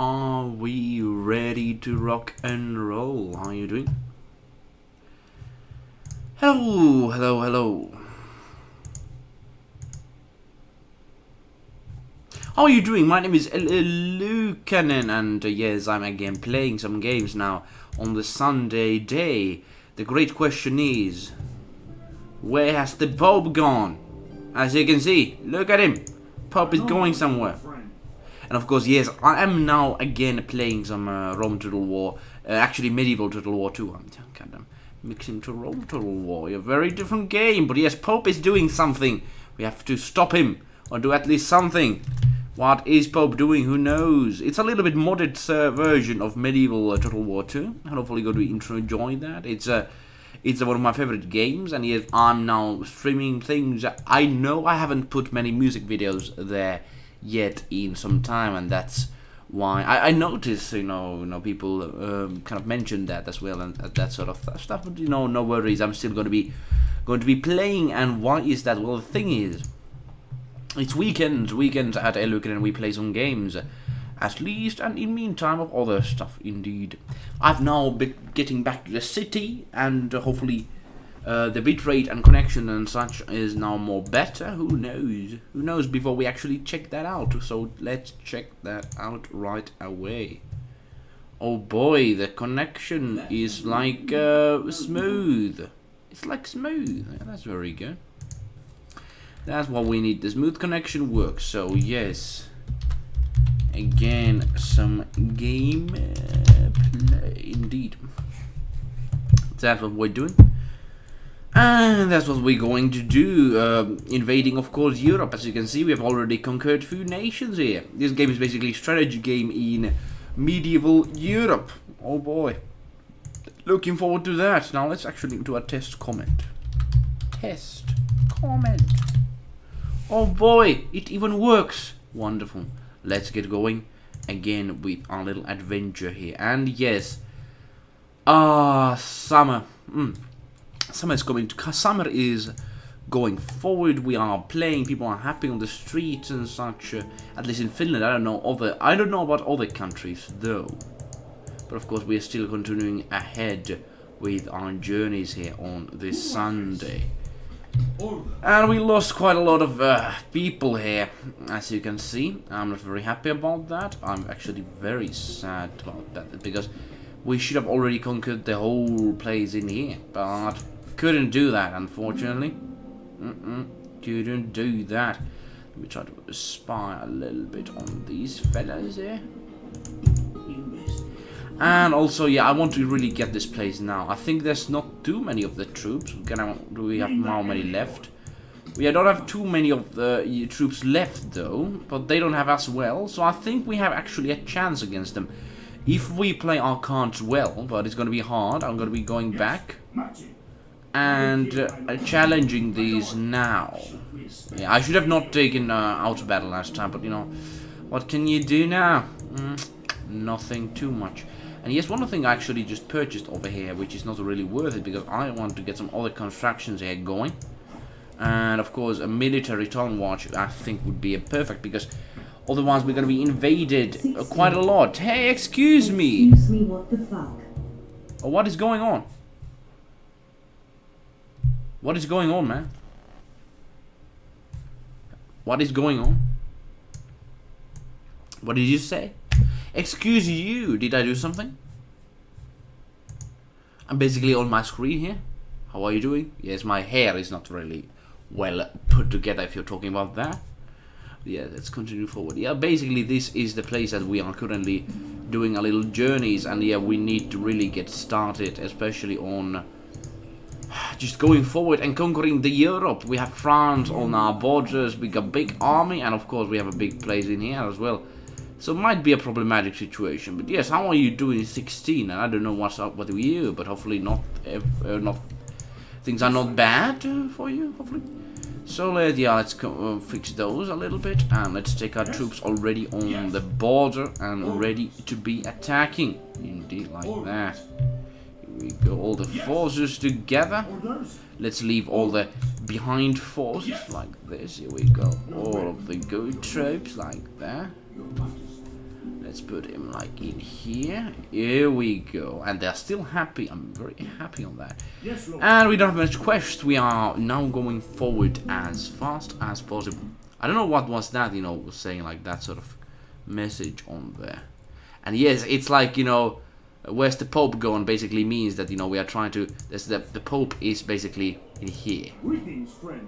Are we ready to rock and roll? How are you doing? Hello, hello, hello. How are you doing? My name is eluukkanen, and yes, I'm again playing some games now on the Sunday day. The great question is, where has the Pope gone? As you can see, look at him. Pope is going somewhere. And of course, yes, I am now again playing some Rome Total War. Actually, Medieval Total War 2. I'm kind of mixing to Rome Total War. A very different game. But yes, Pope is doing something. We have to stop him. Or do at least something. What is Pope doing? Who knows? It's a little bit modded version of Medieval Total War 2. And hopefully going to enjoy that. It's one of my favorite games. And yes, I'm now streaming things. I know I haven't put many music videos there yet in some time, and that's why I noticed, you know, people kind of mentioned that as well, and that sort of stuff. But no worries. I'm still going to be playing. And why is that? Well, the thing is, it's weekends at eluukkanen, and we play some games, at least, and in meantime of other stuff. Indeed, I've now been getting back to the city, and hopefully the bitrate and connection and such is now more better. Who knows before we actually check that out. So let's check that out right away. Oh boy, the connection is like smooth. It's like smooth. Yeah, that's very good. That's what we need. The smooth connection works. So yes, again some game play indeed. That's what we're doing. And that's what we're going to do, invading, of course, Europe. As you can see, we have already conquered 2 nations here. This game is basically a strategy game in medieval Europe. Oh boy. Looking forward to that. Now let's actually do a test comment. Test comment. Oh boy, it even works. Wonderful. Let's get going again with our little adventure here. And yes, summer. Summer is going forward. We are playing. People are happy on the streets and such. At least in Finland. I don't know about other countries though. But of course, we are still continuing ahead with our journeys here on this Sunday. And we lost quite a lot of people here, as you can see. I'm not very happy about that. I'm actually very sad about that, because we should have already conquered the whole place in here, but couldn't do that, unfortunately. Couldn't do that. Let me try to spy a little bit on these fellas here. And also, yeah, I want to really get this place now. I think there's not too many of the troops. Do we have how many left? We don't have too many of the troops left, though, but they don't have as well. So I think we have actually a chance against them if we play our cards well. But it's going to be hard. I'm going to be going back and challenging these now. Yeah, I should have not taken out battle last time, but you know, what can you do now? Nothing too much. And yes, one thing I actually just purchased over here, which is not really worth it, because I want to get some other constructions here going. And of course, a military town watch I think would be perfect, because otherwise we're going to be invaded quite a lot. Hey, excuse me. Excuse me, what the fuck? Oh, what is going on? What is going on, man? What is going on? What did you say? Excuse you, did I do something? I'm basically on my screen here. How are you doing? Yes, my hair is not really well put together, if you're talking about that. Yeah, let's continue forward. Yeah, basically this is the place that we are currently doing a little journeys, and yeah, we need to really get started, especially on just going forward and conquering the Europe. We have France on our borders, we got a big army, and of course we have a big place in here as well. So it might be a problematic situation. But yes, how are you doing 16? I don't know what's up with you, but hopefully not things are not bad for you, hopefully. So let's fix those a little bit, and let's take our troops already on the border and ready to be attacking. Indeed, like that. Here we go, all the forces together. Let's leave all the behind forces like this. Here we go, all of the good troops like that. Let's put him like in here. Here we go. And they're still happy. I'm very happy on that. Yes, Lord. And we don't have much quest. We are now going forward as fast as possible. I don't know what was that, you know, saying like that sort of message on there. And yes, it's like, you know, where's the Pope going basically means that, you know, we are trying to... The Pope is basically in here. Greetings, friend.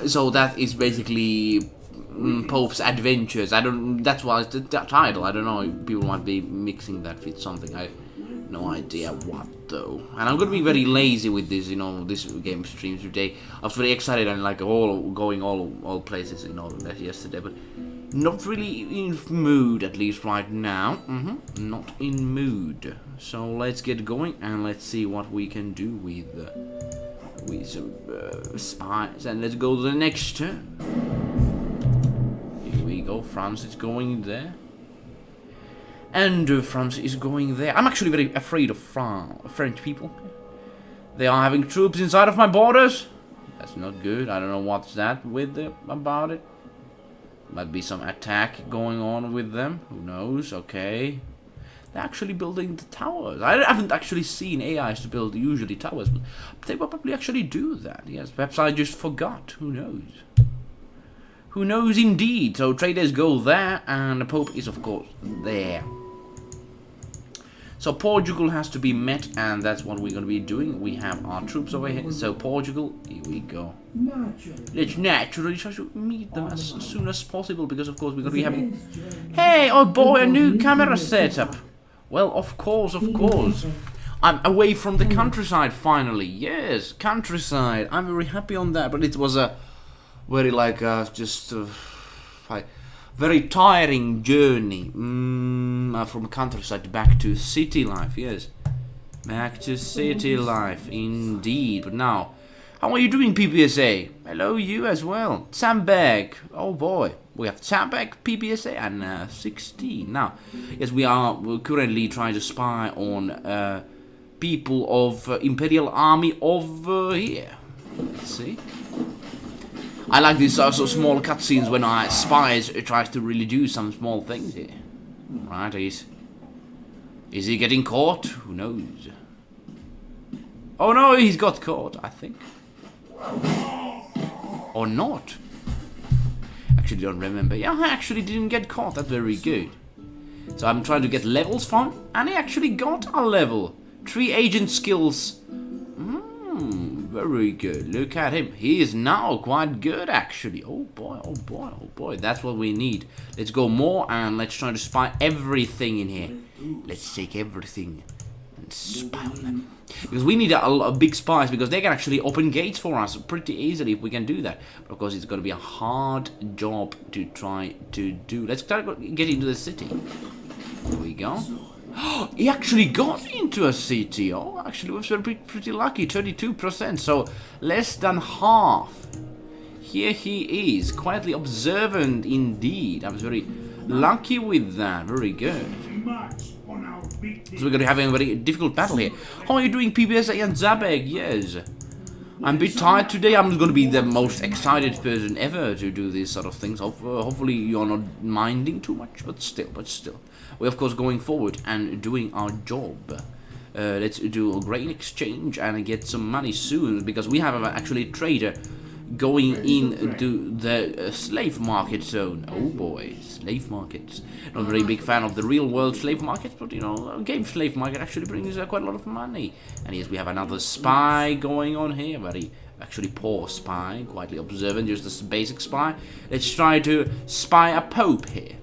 So that is basically Pope's Adventures. I don't... That's why it's the title. I don't know. People might be mixing that with something. I have no idea what though. And I'm gonna be very lazy with this, you know, this game stream today. I was very excited and like going all places, you know, yesterday, but not really in mood at least right now. Not in mood. So let's get going and let's see what we can do with some spies. And let's go to the next turn. Here we go. France is going there. And France is going there. I'm actually very afraid of French people. They are having troops inside of my borders. That's not good. I don't know what's that with about it. Might be some attack going on with them. Who knows? Okay. They're actually building the towers. I haven't actually seen AIs to build usually towers, but they will probably actually do that. Yes, perhaps I just forgot. Who knows? Who knows indeed. So traders go there, and the Pope is of course there. So Portugal has to be met, and that's what we're going to be doing. We have our troops over here. So Portugal, here we go. Let's naturally try to meet them as soon as possible, because of course we're going to be having... Hey, oh boy, a new camera setup. Well, of course. I'm away from the countryside finally. Yes, countryside. I'm very happy on that, but it was a very like very tiring journey from countryside back to city life. Yes, back to city life indeed. But now, how are you doing, PPSA? Hello, you as well. Sandbag. Oh boy, we have Sandbag, PPSA, and 16 now. Yes, we're currently trying to spy on people of Imperial Army over here. Let's see. I like these also small cutscenes when our spies tries to really do some small things here. Right, is he getting caught? Who knows? Oh no, he's got caught, I think. Or not. Actually don't remember. Yeah, I actually didn't get caught. That's very good. So I'm trying to get levels from, and he actually got a level. 3 agent skills. Very good. Look at him. He is now quite good, actually. Oh boy. That's what we need. Let's go more and let's try to spy everything in here. Let's take everything and spy on them. Because we need a big spies, because they can actually open gates for us pretty easily if we can do that. But of course, it's going to be a hard job to try to do. Let's try to get into the city. Here we go. He actually got into a city. Oh, actually, we were pretty lucky. 32%, so less than half. Here he is, quietly observant indeed. I was very lucky with that. Very good. So we're going to have a very difficult battle here. How are you doing, PBSA and Zabeg? Yes. I'm a bit tired today. I'm going to be the most excited person ever to do these sort of things. Hopefully you're not minding too much, but still. We're of course going forward and doing our job. Let's do a grain exchange and get some money soon, because we have actually a trader going into the slave market zone. Oh boy, slave markets. Not a very big fan of the real world slave market, but you know, a game slave market actually brings quite a lot of money. And yes, we have another spy going on here. Very actually poor spy, quietly observant, just a basic spy. Let's try to spy a pope here.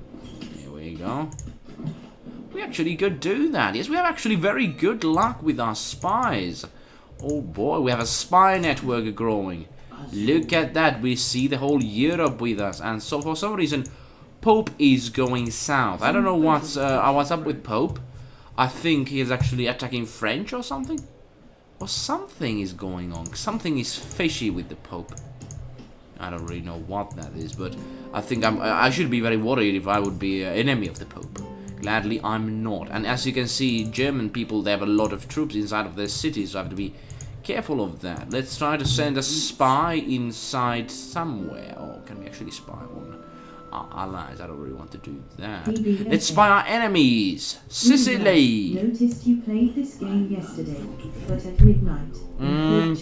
Here we go. We actually could do that. Yes, we have actually very good luck with our spies. Oh boy, we have a spy network growing. Look at that. We see the whole Europe with us. And so for some reason, Pope is going south. I don't know what's up with Pope. I think he is actually attacking French or something. Or something is going on. Something is fishy with the Pope. I don't really know what that is, but I think I should be very worried if I would be an enemy of the Pope. Gladly, I'm not. And as you can see, German people, they have a lot of troops inside of their cities, so I have to be careful of that. Let's try to send a spy inside somewhere. Oh, can we actually spy on allies. I don't really want to do that. Let's spy our enemies. Sicily. Noticed you played this game yesterday, but at midnight.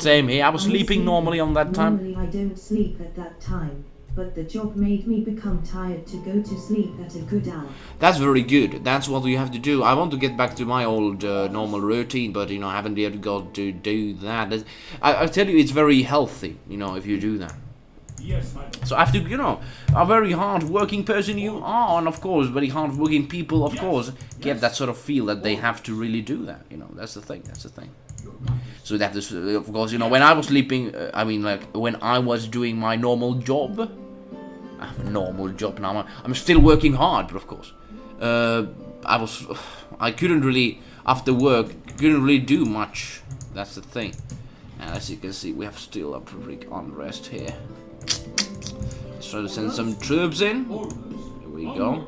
Same here. I was sleeping normally on that time. Normally I don't sleep at that time, but the job made me become tired to go to sleep at a good hour. That's very good. That's what you have to do. I want to get back to my old normal routine, but I haven't yet got to do that. I tell you, it's very healthy, if you do that. Yes, my lord. So after, a very hard-working person you are, and of course, very hard-working people, of course, get that sort of feel that they have to really do that. That's the thing. So that is, of course, when I was sleeping, when I was doing my normal job. Now. I'm still working hard, but of course, I couldn't really, after work, do much. That's the thing. And as you can see, we have still a pretty unrest here. Let's try to send some troops in. Here we go.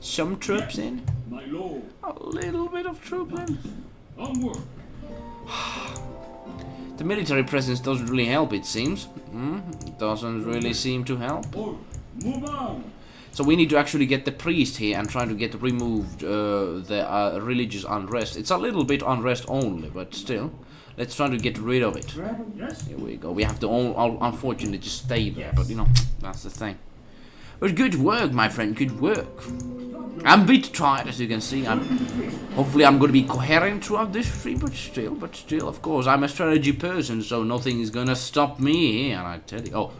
Some troops in. My lord. A little bit of troops in. Onward. The military presence doesn't really help, it seems. It doesn't really seem to help. Move on. So we need to actually get the priest here and try to get removed the religious unrest. It's a little bit unrest only, but still. Let's try to get rid of it. Yes. Here we go. We have to unfortunately just stay there, but that's the thing. But good work, my friend. Good work. I'm a bit tired, as you can see. Hopefully I'm going to be coherent throughout this stream, but still, of course, I'm a strategy person, so nothing is going to stop me here. And I tell you,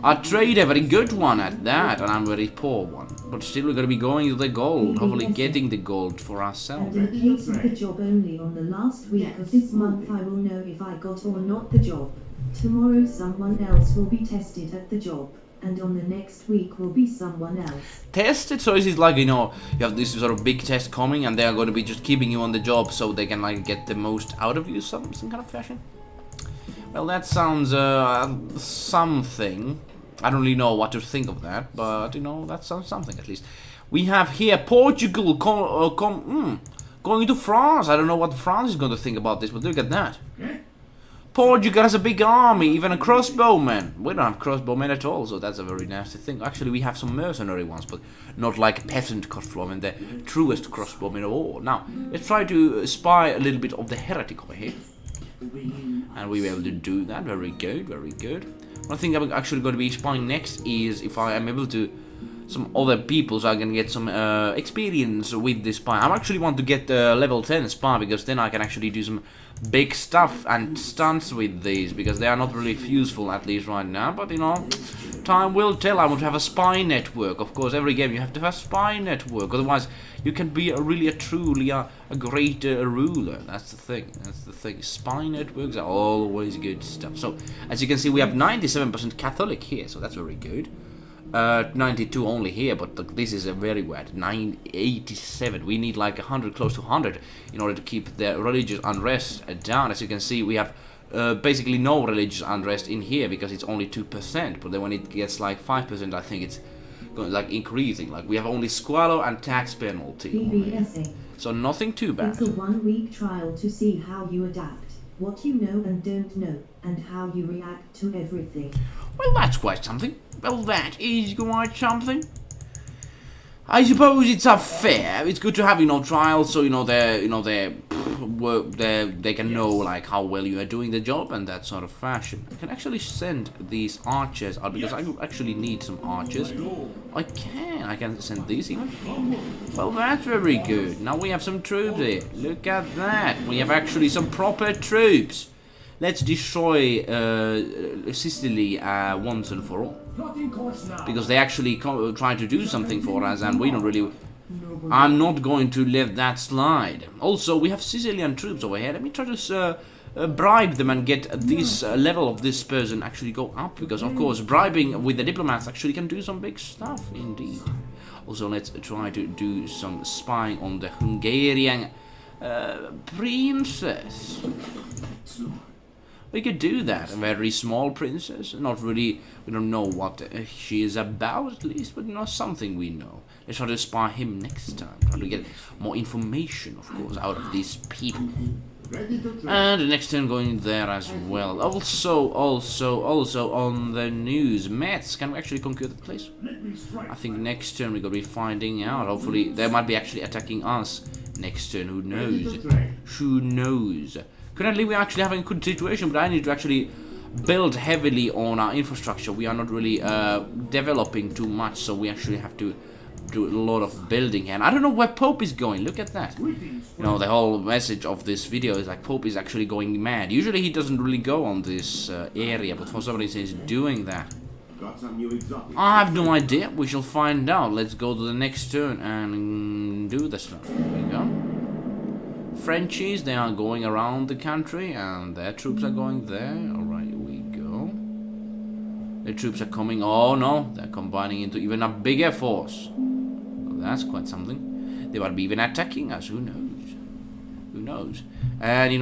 I trade a very good one at that, and I'm a very poor one. But still, we're going to be going to the gold, hopefully getting the gold for ourselves. And in case of the job only on the last week of this month, I will know if I got or not the job. Tomorrow someone else will be tested at the job, and on the next week will be someone else. Tested? So is it like, you have this sort of big test coming, and they are going to be just keeping you on the job so they can, get the most out of you, some kind of fashion? Well, that sounds something. I don't really know what to think of that, but that sounds something at least. We have here Portugal going to France. I don't know what France is going to think about this, but look at that. Portugal has a big army, even a crossbowman. We don't have crossbowmen at all, so that's a very nasty thing. Actually, we have some mercenary ones, but not like peasant crossbowmen, the truest crossbowmen of all. Now, let's try to spy a little bit of the heretic over here. And we were able to do that. Very good, very good. One thing I'm actually going to be spying next is if I am able to some other people, so I can get some experience with this spy. I actually want to get level 10 spy, because then I can actually do some big stuff and stunts with these, because they are not really useful, at least right now. But time will tell. I want to have a spy network. Of course, every game you have to have a spy network, otherwise you can be truly a great ruler. That's the thing. Spy networks are always good stuff. So as you can see, we have 97% Catholic here, so that's very good. 92 only here, but this is a very bad 987. We need like 100, close to 100, in order to keep the religious unrest down. As you can see, we have basically no religious unrest in here, because it's only 2%. But then when it gets like 5%, I think it's going like increasing. Like we have only squalor and tax penalty. So nothing too bad. It's a 1-week trial to see how you adapt, what you know and don't know, and how you react to everything. Well, that's quite something. Well, that is quite something. I suppose it's fair. It's good to have trials, so they can know like how well you are doing the job and that sort of fashion. I can actually send these archers out, because I actually need some archers. I can send these even. Well, that's very good. Now we have some troops here. Look at that. We have actually some proper troops. Let's destroy Sicily once and for all. Because they actually try to do something for us, and we don't really... I'm not going to let that slide. Also, we have Sicilian troops over here. Let me try to bribe them and get this level of this person actually go up. Because, of course, bribing with the diplomats actually can do some big stuff, indeed. Also, let's try to do some spying on the Hungarian princess. We could do that. A very small princess. Not really. We don't know what she is about, at least, but something we know. Let's try to spy him next time. Try to get more information, of course, out of these people. And the next turn going there as well. Also on the news, Mets. Can we actually conquer that place? I think next turn we're gonna be finding out. Hopefully, they might be actually attacking us next turn. Who knows? Who knows? Currently, we're actually having a good situation, but I need to actually build heavily on our infrastructure. We are not really developing too much, so we actually have to do a lot of building here. And I don't know where Pope is going. Look at that. The whole message of this video is like Pope is actually going mad. Usually he doesn't really go on this area, but for some reason he's doing that. I have no idea. We shall find out. Let's go to the next turn and do the stuff. There we go. Frenchies, they are going around the country, and their troops are going there. Alright, here we go. The troops are coming. Oh no, they're combining into even a bigger force. Well, that's quite something. They might be even attacking us. Who knows? Who knows? And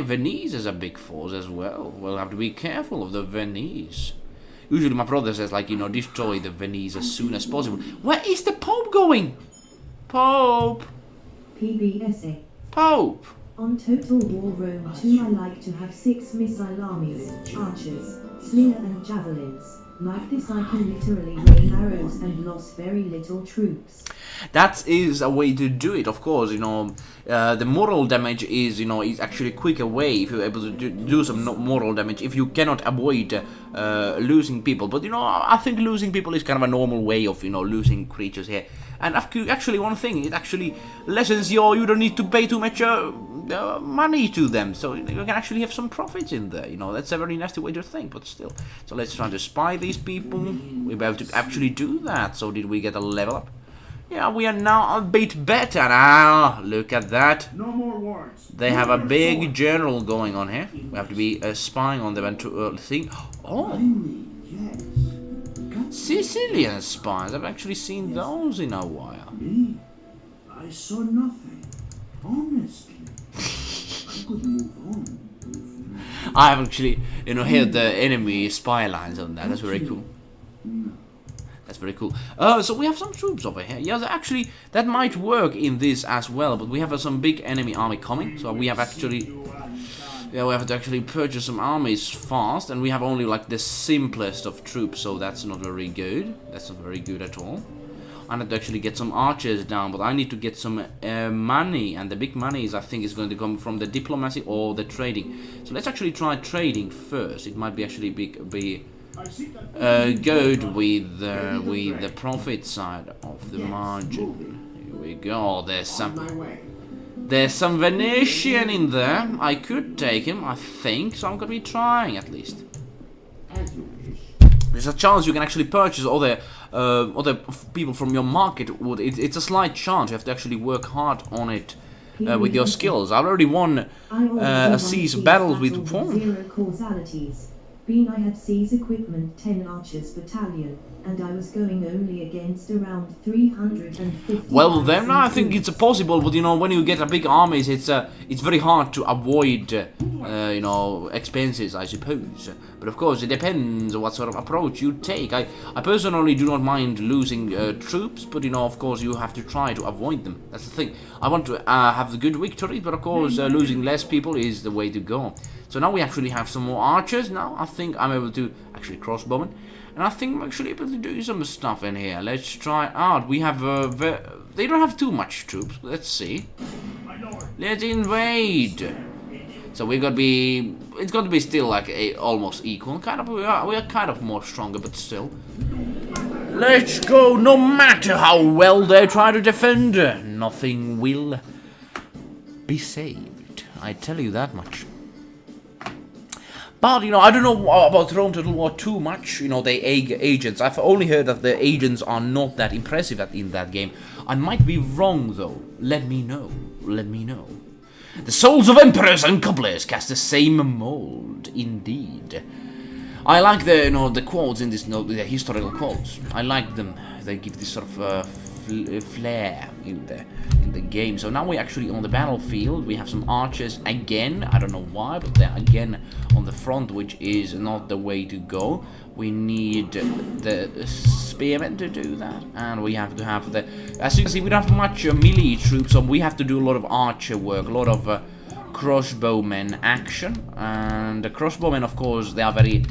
Venice is a big force as well. We'll have to be careful of the Venice. Usually my brother says, like, destroy the Venice as soon as possible. Where is the Pope going? Pope! PBSA. Pope! On Total War Rome 2 I like to have 6 missile armies, archers, slinger and javelins. Like this I can literally rain arrows and lost very little troops. That is a way to do it, of course. The moral damage is actually a quicker way if you're able to do some moral damage, if you cannot avoid losing people. But I think losing people is kind of a normal way of losing creatures here. And actually, one thing, it actually lessens you don't need to pay too much money to them, so you can actually have some profits in there. That's a very nasty way to think, but still. So let's try to spy these people. We're able to actually do that. So did we get a level up? Yeah, we are now a bit better. Ah, look at that. No more wars. They have a big general going on here. We have to be spying on them and to think. Oh, Sicilian spies. I've actually seen those in a while. Me? I saw nothing. Honestly. I could move on. I have actually, heard the enemy spy lines on that. That's very cool. That's very cool. So we have some troops over here. Yeah, actually, that might work in this as well. But we have some big enemy army coming. So we have actually... Yeah, we have to actually purchase some armies fast. And we have only, like, the simplest of troops. So that's not very good. That's not very good at all. I need to actually get some archers down. But I need to get some money. And the big money I think, is going to come from the diplomacy or the trading. So let's actually try trading first. It might be actually be good with the profit side of the margin. Here we go. There's some Venetian in there. I could take him, I think, so I'm gonna be trying at least. There's a chance you can actually purchase other people from your market. It's a slight chance. You have to actually work hard on it with your skills. I already won a siege battle with one. 0 causalities. I had seize equipment 10 archers battalion, and I was going only against around 350. Well, then I think it's possible, but when you get a big armies, it's very hard to avoid expenses, I suppose. But of course, it depends on what sort of approach you take. I personally do not mind losing troops, but of course, you have to try to avoid them. That's the thing. I want to have the good victory, but of course, losing less people is the way to go. So now we actually have some more archers. Now I think I'm able to actually crossbowmen, and I think I'm actually able to do some stuff in here. Let's try out. We have they don't have too much troops. Let's see. Let's invade. So we're gonna be. It's gonna be still like almost equal. Kind of. We are kind of more stronger, but still. Let's go. No matter how well they try to defend, nothing will be saved. I tell you that much. But, I don't know about Rome Total War too much, the agents. I've only heard that the agents are not that impressive in that game. I might be wrong, though. Let me know. Let me know. The souls of emperors and cobblers cast the same mold, indeed. I like the quotes in this, the historical quotes. I like them. They give this sort of flair in the game. So now we're actually on the battlefield. We have some archers again. I don't know why, but they're again on the front, which is not the way to go. We need the spearmen to do that, and we have to have the. As you can see, we don't have much melee troops, so we have to do a lot of archer work, a lot of crossbowmen action. And the crossbowmen, of course, they are very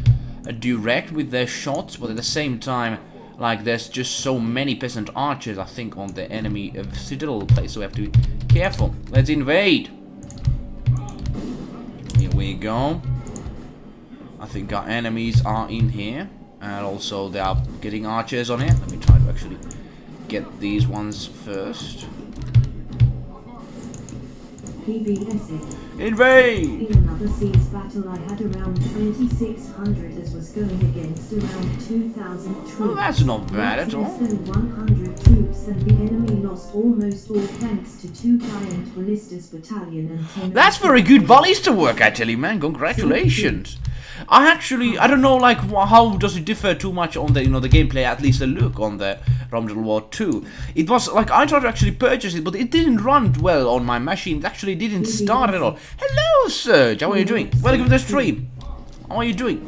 direct with their shots, but at the same time, like, there's just so many peasant archers, I think, on the enemy citadel place, so we have to be careful. Let's invade. Here we go. I think our enemies are in here, and also they are getting archers on here. Let me try to actually get these ones first. Invade! In another seas battle I had around 2600 as was going against around 2000 troops. Well, that's not bad at all. Less than 100 troops, and the enemy lost almost all thanks to 2 giant ballistas battalion and 10... That's very good ballista work, I tell you, man. Congratulations. I don't know, like, how does it differ too much on the, the gameplay, at least the look on the Rome Total War 2. It was, like, I tried to actually purchase it, but it didn't run well on my machine. It actually didn't start at all. Hello, Serge. How are you doing? Welcome to the stream. How are you doing?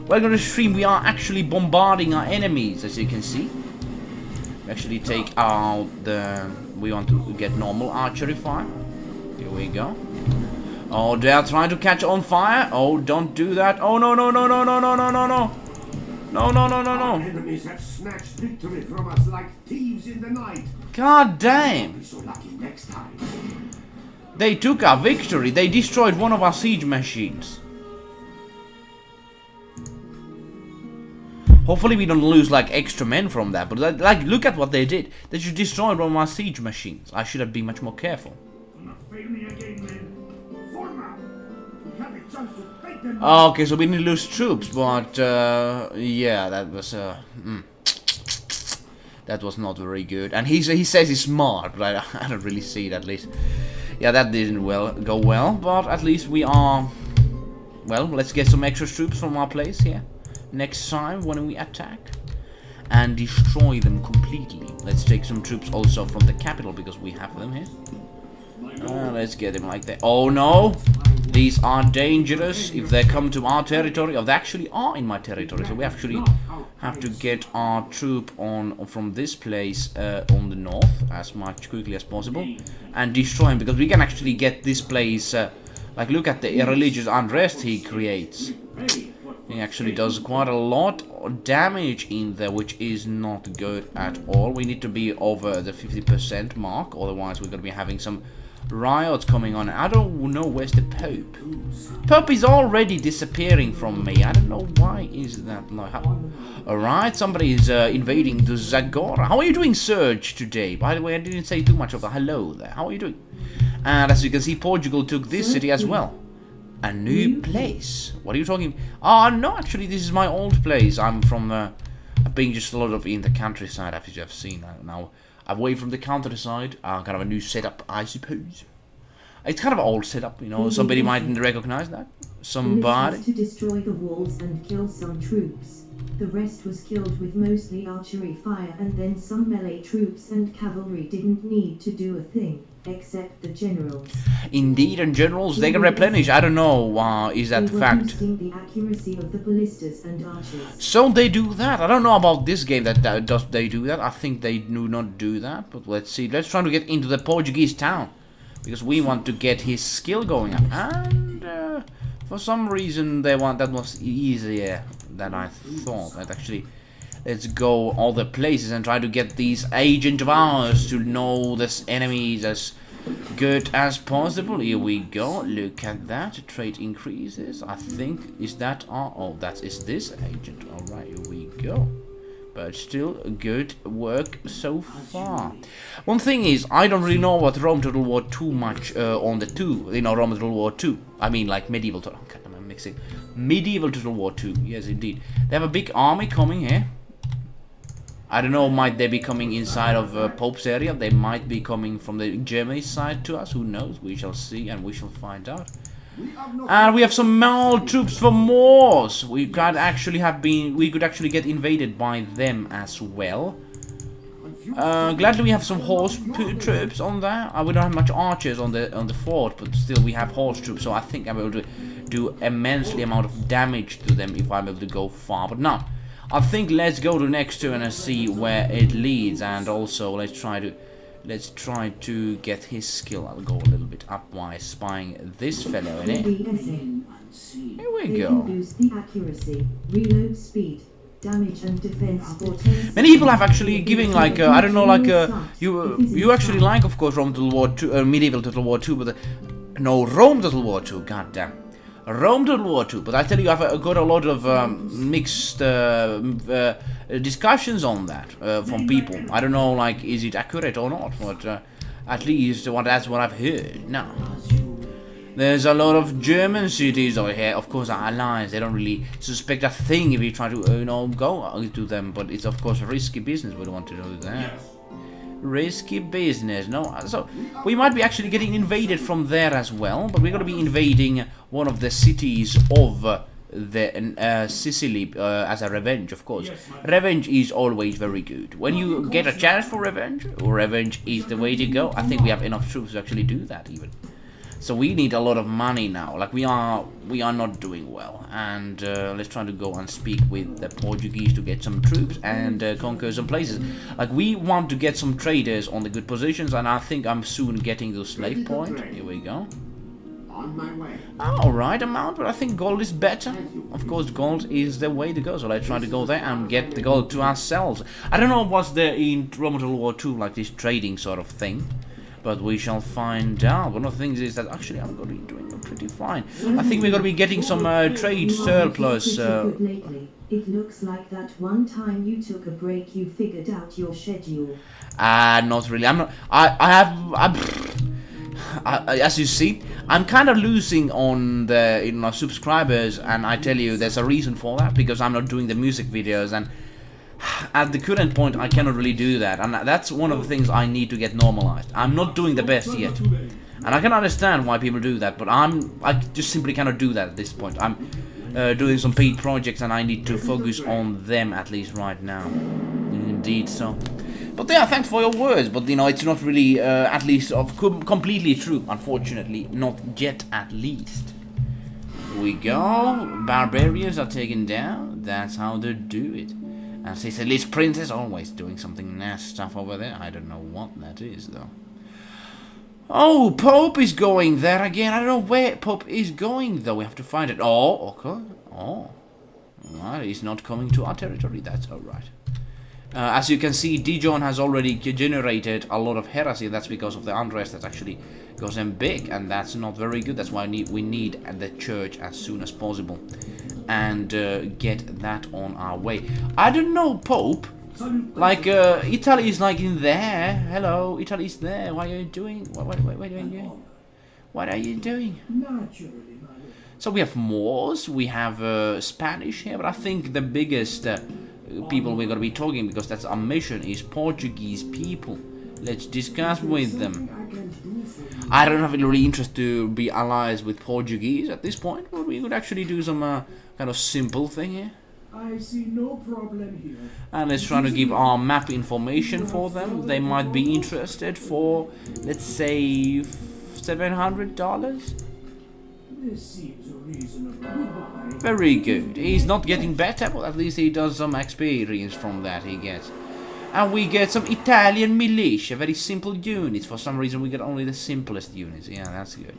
Welcome to the stream. We are actually bombarding our enemies, as you can see. We actually take out the... We want to get normal archery fire. Here we go. Oh, they are trying to catch on fire. Oh, don't do that. Oh, no, no, no, no, no, no, no, no, no. No, no, no, no, no. Enemies have snatched victory from us like thieves in the night. God damn. Be so lucky next time. They took our victory. They destroyed one of our siege machines. Hopefully we don't lose, like, extra men from that. But, like, look at what they did. They just destroyed one of our siege machines. I should have been much more careful. Fail me again, men. Okay, so we didn't lose troops, but yeah, that was not very good. And he says he's smart, but I don't really see it, at least. Yeah, that didn't go well, but at least we are. Well, let's get some extra troops from our place here next time when we attack and destroy them completely. Let's take some troops also from the capital because we have them here. Let's get them like that. Oh no! These are dangerous if they come to our territory. Oh, they actually are in my territory, so we actually have to get our troop on from this place on the north as much quickly as possible and destroy him, because we can actually get this place. Like, look at the religious unrest he creates. He actually does quite a lot of damage in there, which is not good at all. We need to be over the 50% mark, otherwise we're going to be having some riots coming on. I don't know where's the Pope. Pope is already disappearing from me. I don't know why is that like. Alright, somebody is invading the Zagora. How are you doing, Serge, today? By the way, I didn't say too much of a hello there. How are you doing? And as you can see, Portugal took this city as well. A new place. What are you talking? No, actually, this is my old place. I'm from I've been just a lot of in the countryside, as you have seen. Now away from the countryside, kind of a new setup, I suppose. It's kind of an old setup, Somebody mightn't recognize that. Somebody. To destroy the walls and kill some troops. The rest was killed with mostly archery fire, and then some melee troops and cavalry didn't need to do a thing, except the generals. Indeed, and generals, they can replenish. I don't know, is that fact? The accuracy of the ballistas and archers. So they do that. I don't know about this game that does they do that. I think they do not do that, but let's see. Let's try to get into the Portuguese town, because we want to get his skill going up. And for some reason they want that was easier than I thought. That actually, let's go all the places and try to get these agent of ours to know this enemies as good as possible. Here we go. Look at that. Trade increases. I think is that that is this agent. All right, here we go. But still good work so far. One thing is, I don't really know about Rome Total War too much on the 2. Rome Total War 2. I mean, like medieval Total. Okay, I'm mixing. Medieval Total War 2. Yes, indeed. They have a big army coming here. I don't know, might they be coming inside of Pope's area? They might be coming from the Germany side to us. Who knows? We shall see and we shall find out. And we have some more troops for Moors. We could actually get invaded by them as well. Gladly we have some horse troops on there. We don't have much archers on the fort, but still we have horse troops, so I think I'm able to do immensely amount of damage to them if I'm able to go far. But now, I think let's go to next turn and see where it leads, and also let's try to get his skill. I'll go a little bit up while spying this fellow in it. Here we They go. can boost the accuracy, reload speed, damage and defense for 10 Many people have actually giving like I don't know, like you actually like, of course, Rome Total War 2, Medieval Total War 2, but no, Rome Total War 2. God damn, Rome Total War 2. But I tell you, I've got a lot of mixed discussions on that from people. I don't know, like, is it accurate or not, but at least that's what I've heard. Now, there's a lot of German cities over here. Of course, our allies, they don't really suspect a thing if you try to, go to them. But it's, of course, a risky business. We don't want to do that. Risky business. No, so we might be actually getting invaded from there as well. But we're going to be invading one of the cities of the Sicily as a revenge, of course. Revenge is always very good. When you get a chance for revenge, revenge is the way to go. I think we have enough troops to actually do that even. So we need a lot of money now. Like, we are not doing well, and let's try to go and speak with the Portuguese to get some troops and conquer some places. Like, we want to get some traders on the good positions, and I think I'm soon getting the slave point. Here we go. On my way. Alright, amount, but I think gold is better. Of course, gold is the way to go, so let's try to go there and get the gold to ourselves. I don't know what's there in Roman Total War 2, like this trading sort of thing. But we shall find out. One of the things is that actually I'm going to be doing pretty fine. I think we're going to be getting some trade surplus. It looks like that one time you took a break, you figured out your schedule. Not really. I'm not. As you see, I'm kind of losing on the subscribers, and I tell you, there's a reason for that, because I'm not doing the music videos, and at the current point I cannot really do that, and that's one of the things I need to get normalized. I'm not doing the best yet, and I can understand why people do that, but I just simply cannot do that at this point. I'm doing some paid projects, and I need to focus on them at least right now. Indeed so. But yeah, thanks for your words, but it's not really at least completely true, unfortunately. Not yet, at least. Here we go. Barbarians are taken down. That's how they do it. And Sicily's princess always doing something nasty stuff over there. I don't know what that is, though. Oh, Pope is going there again. I don't know where Pope is going, though. We have to find it. Oh, okay. Oh. Well, he's not coming to our territory. That's alright. As you can see, Dijon has already generated a lot of heresy. That's because of the unrest that actually goes in big. And that's not very good. That's why we need the church as soon as possible. And get that on our way. I don't know, Pope. Like, Italy is like in there. Hello, Italy's there. What are you doing? What are you doing? What are you doing? So we have Moors, we have Spanish here, but I think the biggest people we're going to be talking, because that's our mission, is Portuguese people. Let's discuss with them. I don't have any really interest to be allies with Portuguese at this point, but we could actually do some kind of simple thing here. I see no problem here. And let's try to give our map information for them. They might be interested for, let's say, $700. This seems reasonable. Goodbye. Very good. He's not getting better, but at least he does some experience from that he gets. And we get some Italian militia, very simple units. For some reason we get only the simplest units. Yeah, that's good.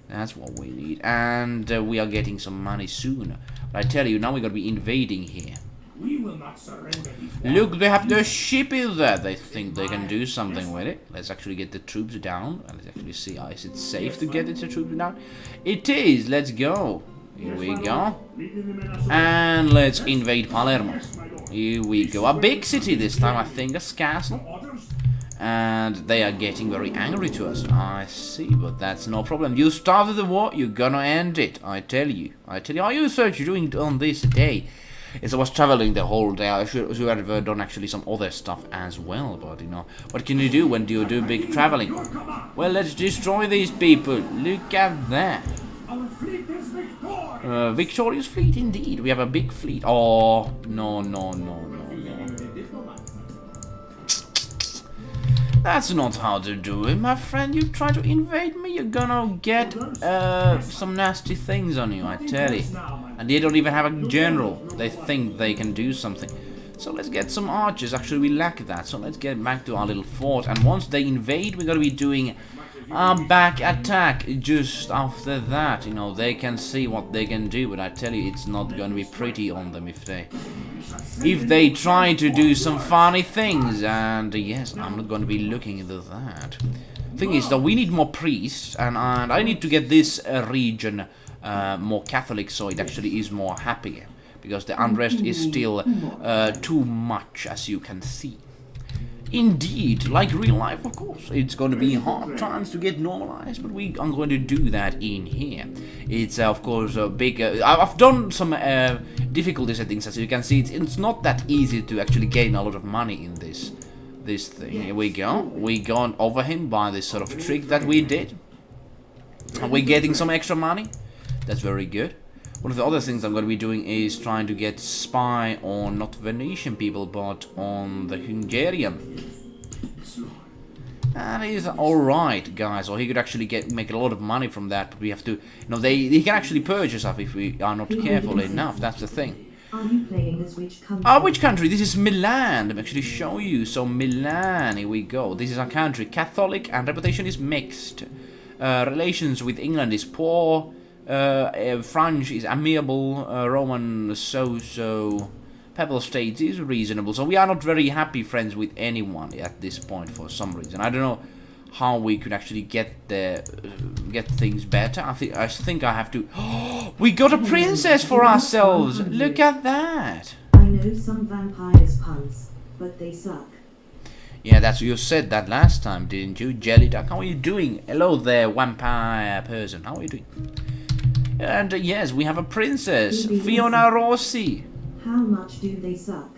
That's what we need. And we are getting some money soon. But I tell you, now we're going to be invading here. We will not surrender these. Look, they have their ship in there. They think they can do something with it. Let's actually get the troops down. Let's actually see, is it safe to get the troops down? It is. Let's go. Here we go. And let's invade Palermo. Here we go. A big city this time, I think. A castle. And they are getting very angry to us. I see, but that's no problem. You started the war, you're gonna end it. I tell you. Are you doing on this day? Yes, I was traveling the whole day. I should have done actually some other stuff as well, but what can you do when you do big traveling? Well, let's destroy these people. Look at that. Our fleet is victorious. Victorious fleet indeed. We have a big fleet. Oh, no. That's not how to do it, my friend. You try to invade me, you're gonna get some nasty things on you, I tell you. And they don't even have a general. They think they can do something. So let's get some archers. Actually, we lack that. So let's get back to our little fort. And once they invade, we're gonna be doing a back attack just after that. You know, they can see what they can do, but I tell you, it's not gonna be pretty on them if they try to do some funny things. And yes, I'm not gonna be looking into that. Thing is that we need more priests, and I need to get this region more Catholic, so it actually is more happy, because the unrest is still too much, as you can see. Indeed, like real life, of course. It's going to be hard times to get normalized, but we are going to do that in here. It's, of course, a big... I've done some difficulty settings, as you can see. It's not that easy to actually gain a lot of money in this thing. Here we go. We got over him by this sort of trick that we did. Are we getting some extra money? That's very good. One of the other things I'm going to be doing is trying to get spy on not Venetian people, but on the Hungarian. That is alright, guys. Or he could actually make a lot of money from that, but we have to... You know, he can actually purchase stuff if we are not careful enough. That's the thing. Are you playing as which country? Which country? This is Milan. Let me actually show you. So Milan, here we go. This is our country. Catholic, and reputation is mixed. Relations with England is poor. French is amiable, Roman so-so, Papal States is reasonable. So we are not very happy friends with anyone at this point for some reason. I don't know how we could actually get things better. I think I have to... We got a princess for ourselves! Look at that! I know some vampires puns, but they suck. Yeah, that's you said that last time, didn't you? Jelly Duck, how are you doing? Hello there, vampire person. How are you doing? And yes, we have a princess, Fiona Rossi. How much do they suck?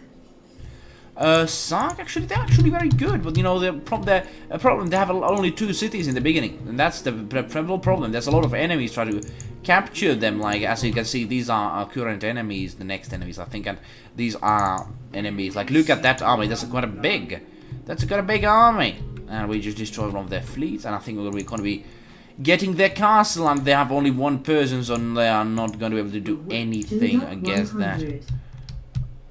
Suck? Actually, they're actually very good. But you know, the problem, they have only 2 cities in the beginning, and that's the problem. There's a lot of enemies trying to capture them. Like as you can see, these are our current enemies, the next enemies, I think, and these are enemies. Like look at that army. That's quite a big. That's quite a big army, and we just destroyed one of their fleets. And I think we're going to be getting their castle, and they have only 1 person, so they are not going to be able to do anything against that.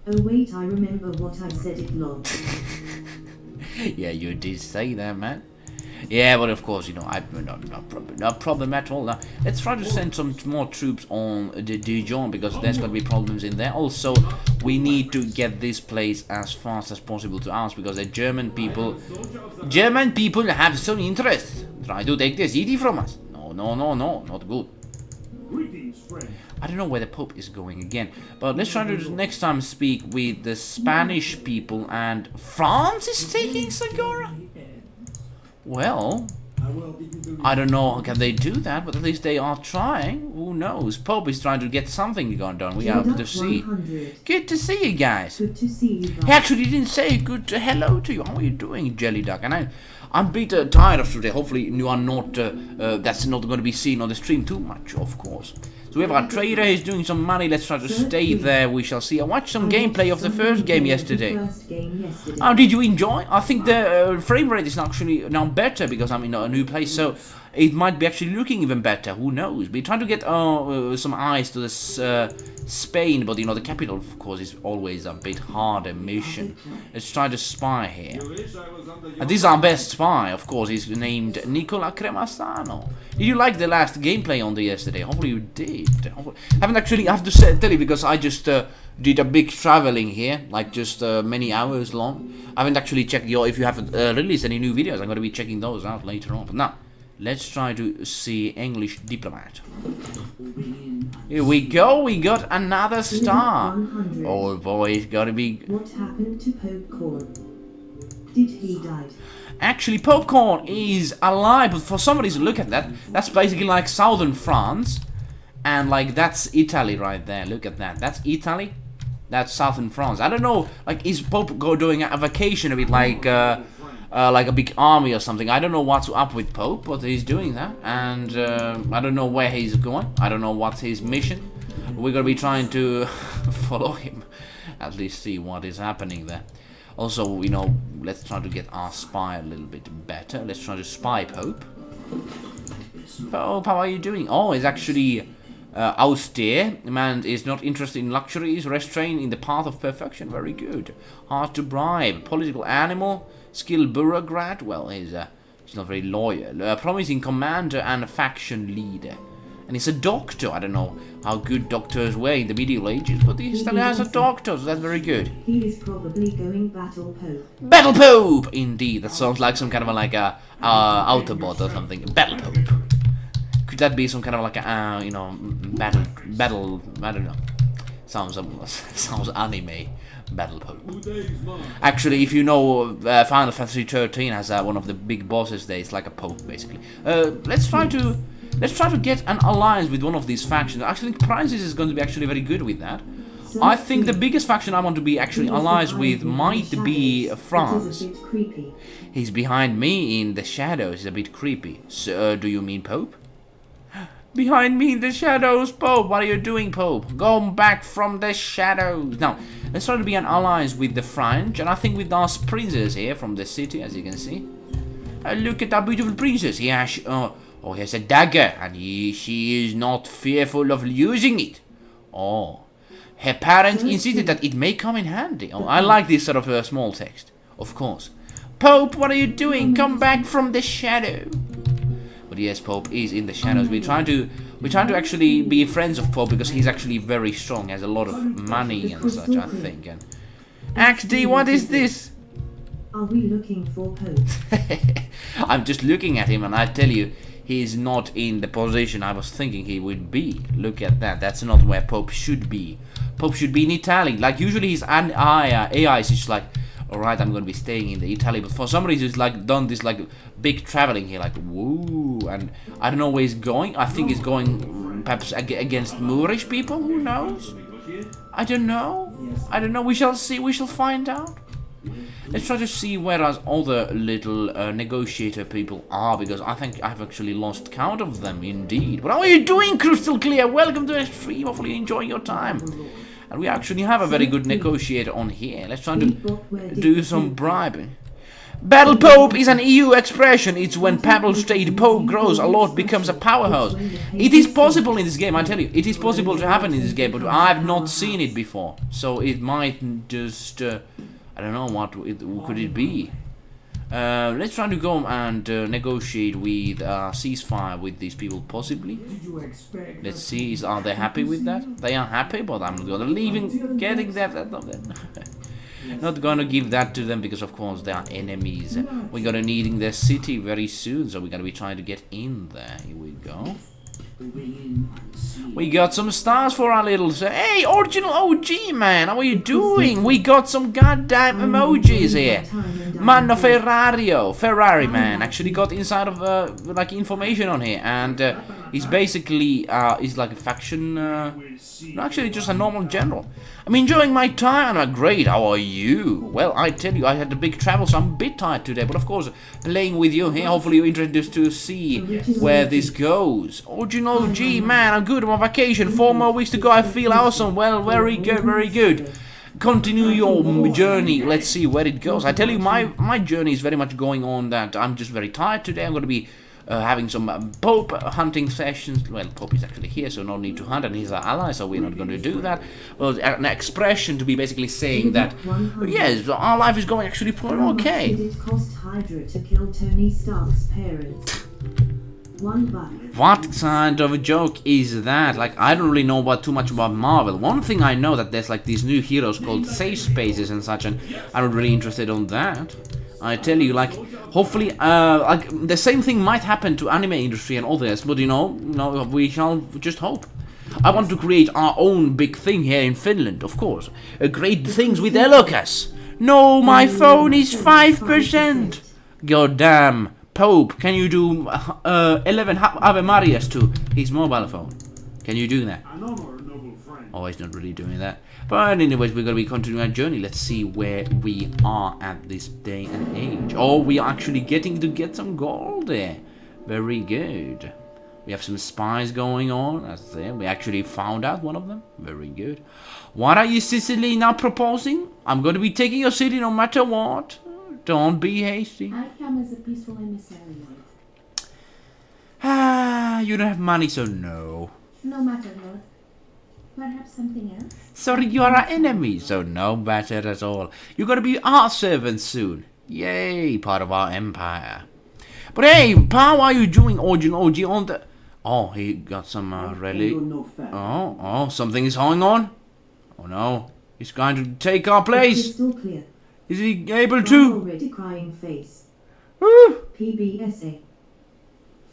Oh wait, I remember what I said it not. Yeah, you did say that, man. Yeah, but of course, you know, no problem at all. Now, let's try to send some more troops on the Dijon, because there's going to be problems in there. Also, we need to get this place as fast as possible to us, because the German people have some interest. Try to take the city from us. No, not good. I don't know where the Pope is going again, but let's try to next time speak with the Spanish people. And France is taking Segura? Well, I don't know, can they do that, but at least they are trying. Who knows? Pope is trying to get something done. We are to see. Good to see you guys. Good to see you guys. He actually didn't say good hello to you. How are you doing, Jelly Duck? And I'm a bit tired of today. Hopefully you are not, that's not going to be seen on the stream too much, of course. So we have our trader, he's doing some money. Let's try to stay there. We shall see. I watched some gameplay of the first game yesterday. How did you enjoy? I think the frame rate is actually now better because I'm in a new place, so it might be actually looking even better. Who knows? We're trying to get some eyes to this Spain, but you know the capital, of course, is always a bit harder mission. Let's try to spy here. And this is our best spy, of course. He's named Nicola Cremasano. Did you like the last gameplay on the yesterday? Hopefully you did. I haven't actually, I have to tell you, because I just did a big traveling here, like just many hours long. I haven't actually checked if you haven't released any new videos. I'm going to be checking those out later on. But now, let's try to see English Diplomat. Here we go, we got another star. Oh boy, it's gotta be... What happened to Popcorn? Did he die? Actually, Popcorn is alive, but for some reason, look at that. That's basically like southern France. And like, that's Italy right there, look at that. That's Italy, that's southern France. I don't know, like, is Pope doing a vacation a bit like a big army or something? I don't know what's up with Pope, but he's doing that. And I don't know where he's going. I don't know what's his mission. We're gonna be trying to follow him, at least see what is happening there. Also, let's try to get our spy a little bit better. Let's try to spy Pope. Pope, how are you doing? Oh, it's actually austere. Man is not interested in luxuries. Restrained in the path of perfection. Very good. Hard to bribe. Political animal. Skilled bureaucrat. Well, he's not very loyal. Promising commander and a faction leader. And he's a doctor. I don't know how good doctors were in the medieval ages, but he still has a doctor, so that's very good. He is probably going Battle Pope. Battle Pope! Indeed, that sounds like some kind of like a Autobot or something. Battle Pope. Could that be some kind of like a, battle, I don't know. Sounds anime. Battle Pope. Actually, if you know, Final Fantasy 13 has one of the big bosses there. It's like a Pope, basically. Let's try to get an alliance with one of these factions. I actually think Princess is going to be actually very good with that. I think the biggest faction I want to be actually allies with might be France. He's behind me in the shadows. He's a bit creepy. So, do you mean Pope? Behind me in the shadows, Pope. What are you doing, Pope? Go back from the shadows. Now, let's try to be an alliance with the French. And I think with our princess here from the city, as you can see. Look at that beautiful princess. Yeah, oh, he has a dagger, and she is not fearful of using it. Oh. Her parents insisted that it may come in handy. Oh, I like this sort of small text. Of course. Pope, what are you doing? Come back from the shadow. But yes, Pope is in the shadows. We're trying to actually be friends of Pope because he's actually very strong. He has a lot of money and such, I think. And Act D, what is this? Are we looking for Pope? I'm just looking at him, and I tell you, he's not in the position I was thinking he would be. Look at that. That's not where Pope should be. Pope should be in Italy. Like, usually his AI is just like, alright, I'm going to be staying in the Italy. But for some reason, he's like done this like big traveling here. Like, woo. And I don't know where he's going. I think he's going perhaps against Moorish people. Who knows? I don't know. We shall see. We shall find out. Let's try to see where our other little negotiator people are, because I think I've actually lost count of them, indeed. What are you doing, Crystal Clear? Welcome to the stream. Hopefully you're enjoying your time. And we actually have a very good negotiator on here. Let's try to do some bribing. Battle Pope is an EU expression. It's when Papal State Pope grows a lot, becomes a powerhouse. It is possible in this game, I tell you. It is possible to happen in this game, but I've not seen it before. So it might just... I don't know what could it be. Let's try to go and negotiate with ceasefire with these people, possibly. Let's see, are they happy with that? They are happy, but I'm not gonna leave and getting that. Not gonna give that to them because, of course, they are enemies. We're gonna need their city very soon, so we're gonna be trying to get in there. Here we go. We got some stars for our little... Hey, original OG, man! How are you doing? We got some goddamn emojis here. Mano Ferrari, man, actually got inside of, like, information on here. And he's basically, he's like a faction... actually, just a normal general. I'm enjoying my time. I'm great. How are you? Well, I tell you, I had a big travel, so I'm a bit tired today. But, of course, playing with you here, hopefully you're interested to see where this goes. Original OG, man, I'm good on my vacation. 4 more weeks to go. I feel awesome. Well, very good, very good. Continue your journey. Let's see where it goes. I tell you, my journey is very much going on that I'm just very tired today. I'm going to be having some Pope hunting sessions. Well, Pope is actually here, so no need to hunt, and he's our ally, so we're not going to do that. Well, an expression to be basically saying that, yes, our life is going actually pretty okay. Did it cost Hydra to kill Tony Stark's parents? $1. What kind of a joke is that? Like, I don't really know too much about Marvel. One thing I know that there's like these new heroes called safe spaces and such, and I'm not really interested on that. I tell you, like, hopefully, like, the same thing might happen to anime industry and others, but you know, we shall just hope. I want to create our own big thing here in Finland, of course. Great things with eluukkanen. No, my phone is 5%. God damn. Pope, can you do 11 Ave Marias to his mobile phone? Can you do that? Oh, he's not really doing that. But anyways, we're going to be continuing our journey. Let's see where we are at this day and age. Oh, we are actually getting to get some gold there. Very good. We have some spies going on. That's it. We actually found out one of them. Very good. What are you, Sicily, now proposing? I'm going to be taking your city no matter what. Don't be hasty. I come as a peaceful emissary, Lord. Ah, you don't have money, so no. No matter, Lord. Perhaps something else? Sorry, you are our enemy, so no matter at all. You're going to be our servant soon. Yay, part of our empire. But hey, how are you doing, OG on the... Oh, he got some relic. Oh, something is going on. Oh no, he's going to take our place. Crystal clear. Is he able I'm to? already crying face. Woo. PBSA.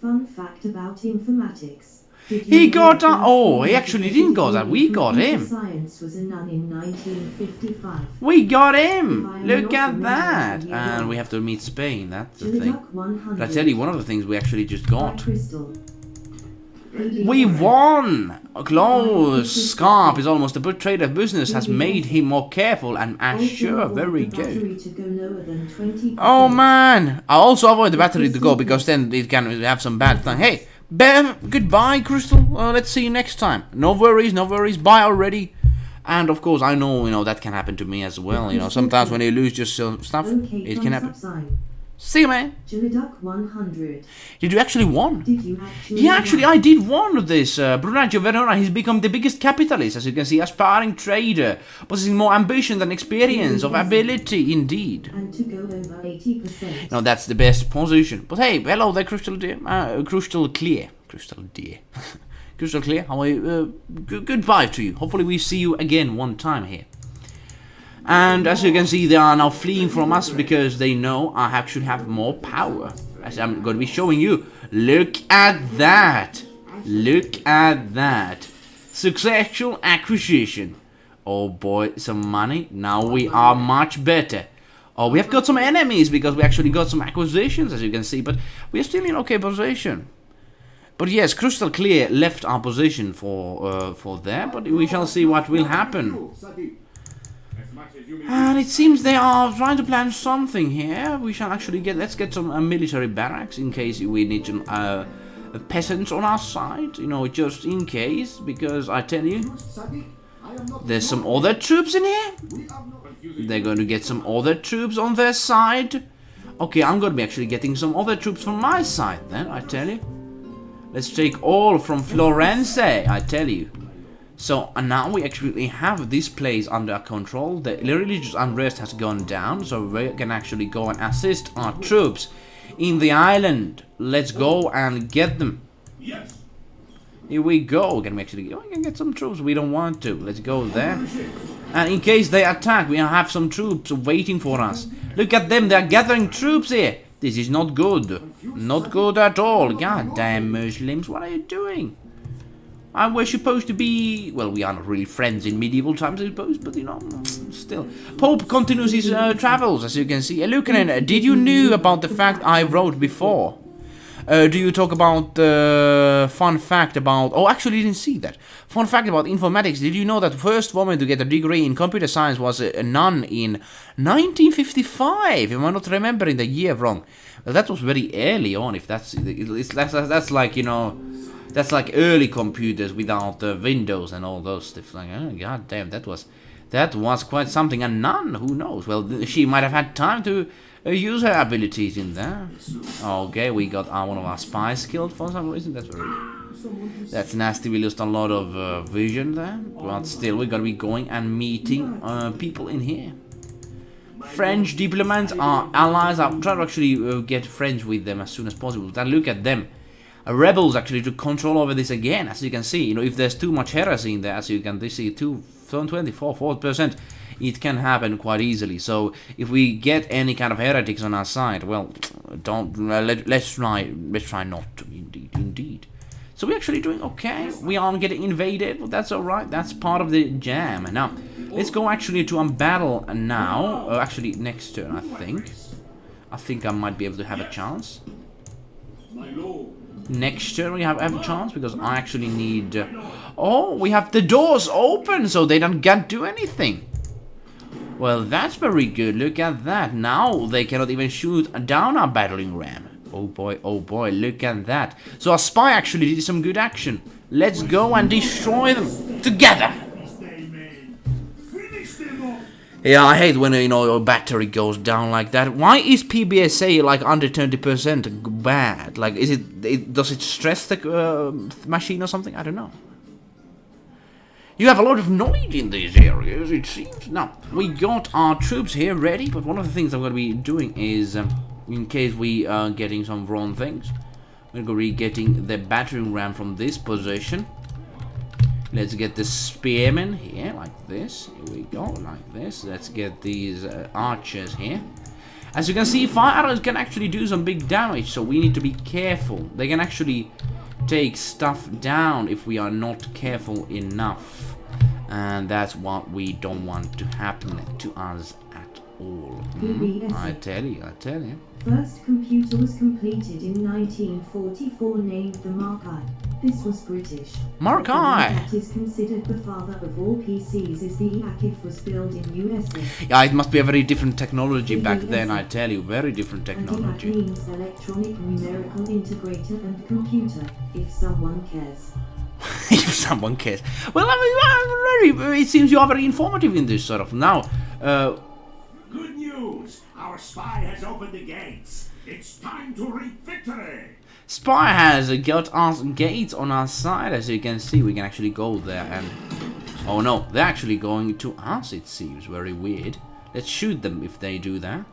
Fun fact about informatics. Did He you know got that that. Oh, he the actually didn't got that. We got computer him. Science was a nun in 1955. We got If him. I am Look not at remembering that. you And well. we have to meet Spain. That's the To the thing. Duck 100. But I tell you, one of the things we actually just got. Crystal. We won! Close. Scarp is almost a good trader. Business has made him more careful and sure. Very good. Oh man! I also avoid the battery to go because then it can have some bad thing. Hey, goodbye, Crystal. Let's see you next time. No worries, no worries. Bye already. And of course, I know, that can happen to me as well. Sometimes when you lose your stuff, it can happen. See you, man. Duck 100. Did you actually won? Did you actually? Yeah, actually, I did won this. Brunaccio Verona, he's become the biggest capitalist, as you can see, aspiring trader, possessing more ambition than experience of ability, indeed. And to go over 80%. No, that's the best position. But hey, hello there, Crystal Dear. Crystal Clear. Crystal Dear. Crystal Clear, how are you? Goodbye to you. Hopefully we see you again one time here. And as you can see, they are now fleeing from us because they know I should have more power. As I'm going to be showing you. Look at that. Look at that. Successful acquisition. Oh boy, some money. Now we are much better. Oh, we have got some enemies because we actually got some acquisitions, as you can see. But we are still in okay position. But yes, Crystal Clear left our position for there. But we shall see what will happen. And it seems they are trying to plan something here. We shall actually let's get some military barracks in case we need some peasants on our side. Just in case. Because I tell you, there's some other troops in here. They're going to get some other troops on their side. Okay, I'm going to be actually getting some other troops from my side then, I tell you. Let's take all from Florence, I tell you. So now we actually have this place under control. The religious unrest has gone down, so we can actually go and assist our troops in the island. Let's go and get them. Yes. Here we go. Can we actually we can get some troops? We don't want to. Let's go there. And in case they attack, we have some troops waiting for us. Look at them. They're gathering troops here. This is not good. Not good at all. God damn Muslims. What are you doing? And we're supposed to be... Well, we are not really friends in medieval times, I suppose, but, still. Pope continues his travels, as you can see. Eluukkanen, did you know about the fact I wrote before? Do you talk about the fun fact about... Oh, actually, I didn't see that. Fun fact about informatics. Did you know that the first woman to get a degree in computer science was a nun in 1955? If I'm not remembering the year wrong. Well, that was very early on, if that's like, that's like early computers without Windows and all those stuff. Like, oh, god damn, that was quite something. And none, who knows? Well, she might have had time to use her abilities in there. Okay, we got one of our spies killed for some reason. That's nasty. We lost a lot of vision there. But still, we gotta be going and meeting people in here. French diplomats are allies. I'll try to actually get friends with them as soon as possible. Then look at them. Rebels actually took control over this again, as you can see. If there's too much heresy in there, as you can see, 24%, it can happen quite easily. So if we get any kind of heretics on our side, well, let's try not to. Indeed. So we're actually doing okay. We aren't getting invaded, but that's alright. That's part of the jam. Now, let's go actually to a battle now. Actually, next turn, I think. I think I might be able to have a chance. Next turn we have a chance because I actually need... oh, we have the doors open so they can't do anything. Well, that's very good. Look at that. Now they cannot even shoot down our battering ram. Oh boy, look at that. So our spy actually did some good action. Let's go and destroy them together. Yeah, I hate when, you know, your battery goes down like that. Why is PBSA like under 20% bad? Like, is does it stress the machine or something? I don't know. You have a lot of knowledge in these areas, it seems. Now, we got our troops here ready, but one of the things I'm going to be doing is, in case we are getting some wrong things, we're going to be getting the battering ram from this position. Let's get the spearmen here, like this. Here we go, like this. Let's get these archers here. As you can see, fire arrows can actually do some big damage, so we need to be careful. They can actually take stuff down if we are not careful enough. And that's what we don't want to happen to us at all. I tell you. First computer was completed in 1944, named the Mark I. This was British. Mark The one I. that is considered the father of all PCs is the EAC, was built in USA. Yeah, it must be a very different technology back Yes. then, I tell you. Very different And EAC technology. means electronic numerical integrator and computer, if someone cares. If someone cares. Well, I mean, it seems you are very informative in this sort of. Now, Good news! Our spy has opened the gates. It's time to reap victory. Spy has got our gates on our side. As you can see, we can actually go there and... Oh no, they're actually going to us, it seems. Very weird. Let's shoot them if they do that.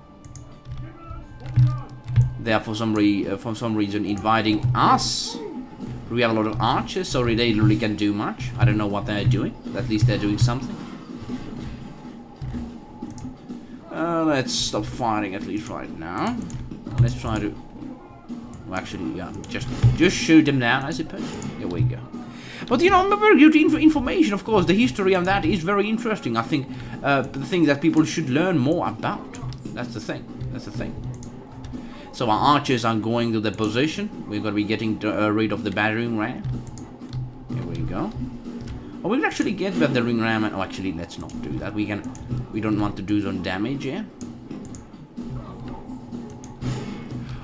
They are for some reason inviting us. We have a lot of archers, so they really can do much. I don't know what they're doing, but at least they're doing something. Let's stop fighting at least right now. Let's try to... Well, actually, yeah, just shoot them down, I suppose. Here we go. But, you know, very good information, of course. The history of that is very interesting. I think the thing that people should learn more about. That's the thing. That's the thing. So our archers are going to the position. We're going to be getting rid of the battering ram. Here we go. Oh, we can actually get the ring ram. Oh, actually, let's not do that. We don't want to do some damage here.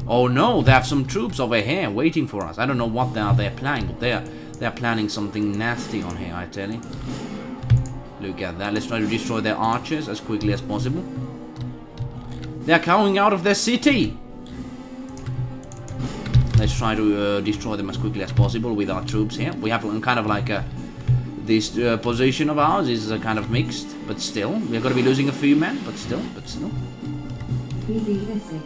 Oh no, they have some troops over here waiting for us. I don't know what they're planning, but they're planning something nasty on here, I tell you. Look at that. Let's try to destroy their archers as quickly as possible. They're coming out of their city. Let's try to destroy them as quickly as possible with our troops here. We have kind of like this position of ours is kind of mixed, but still, we're going to be losing a few men, but still. PBSA.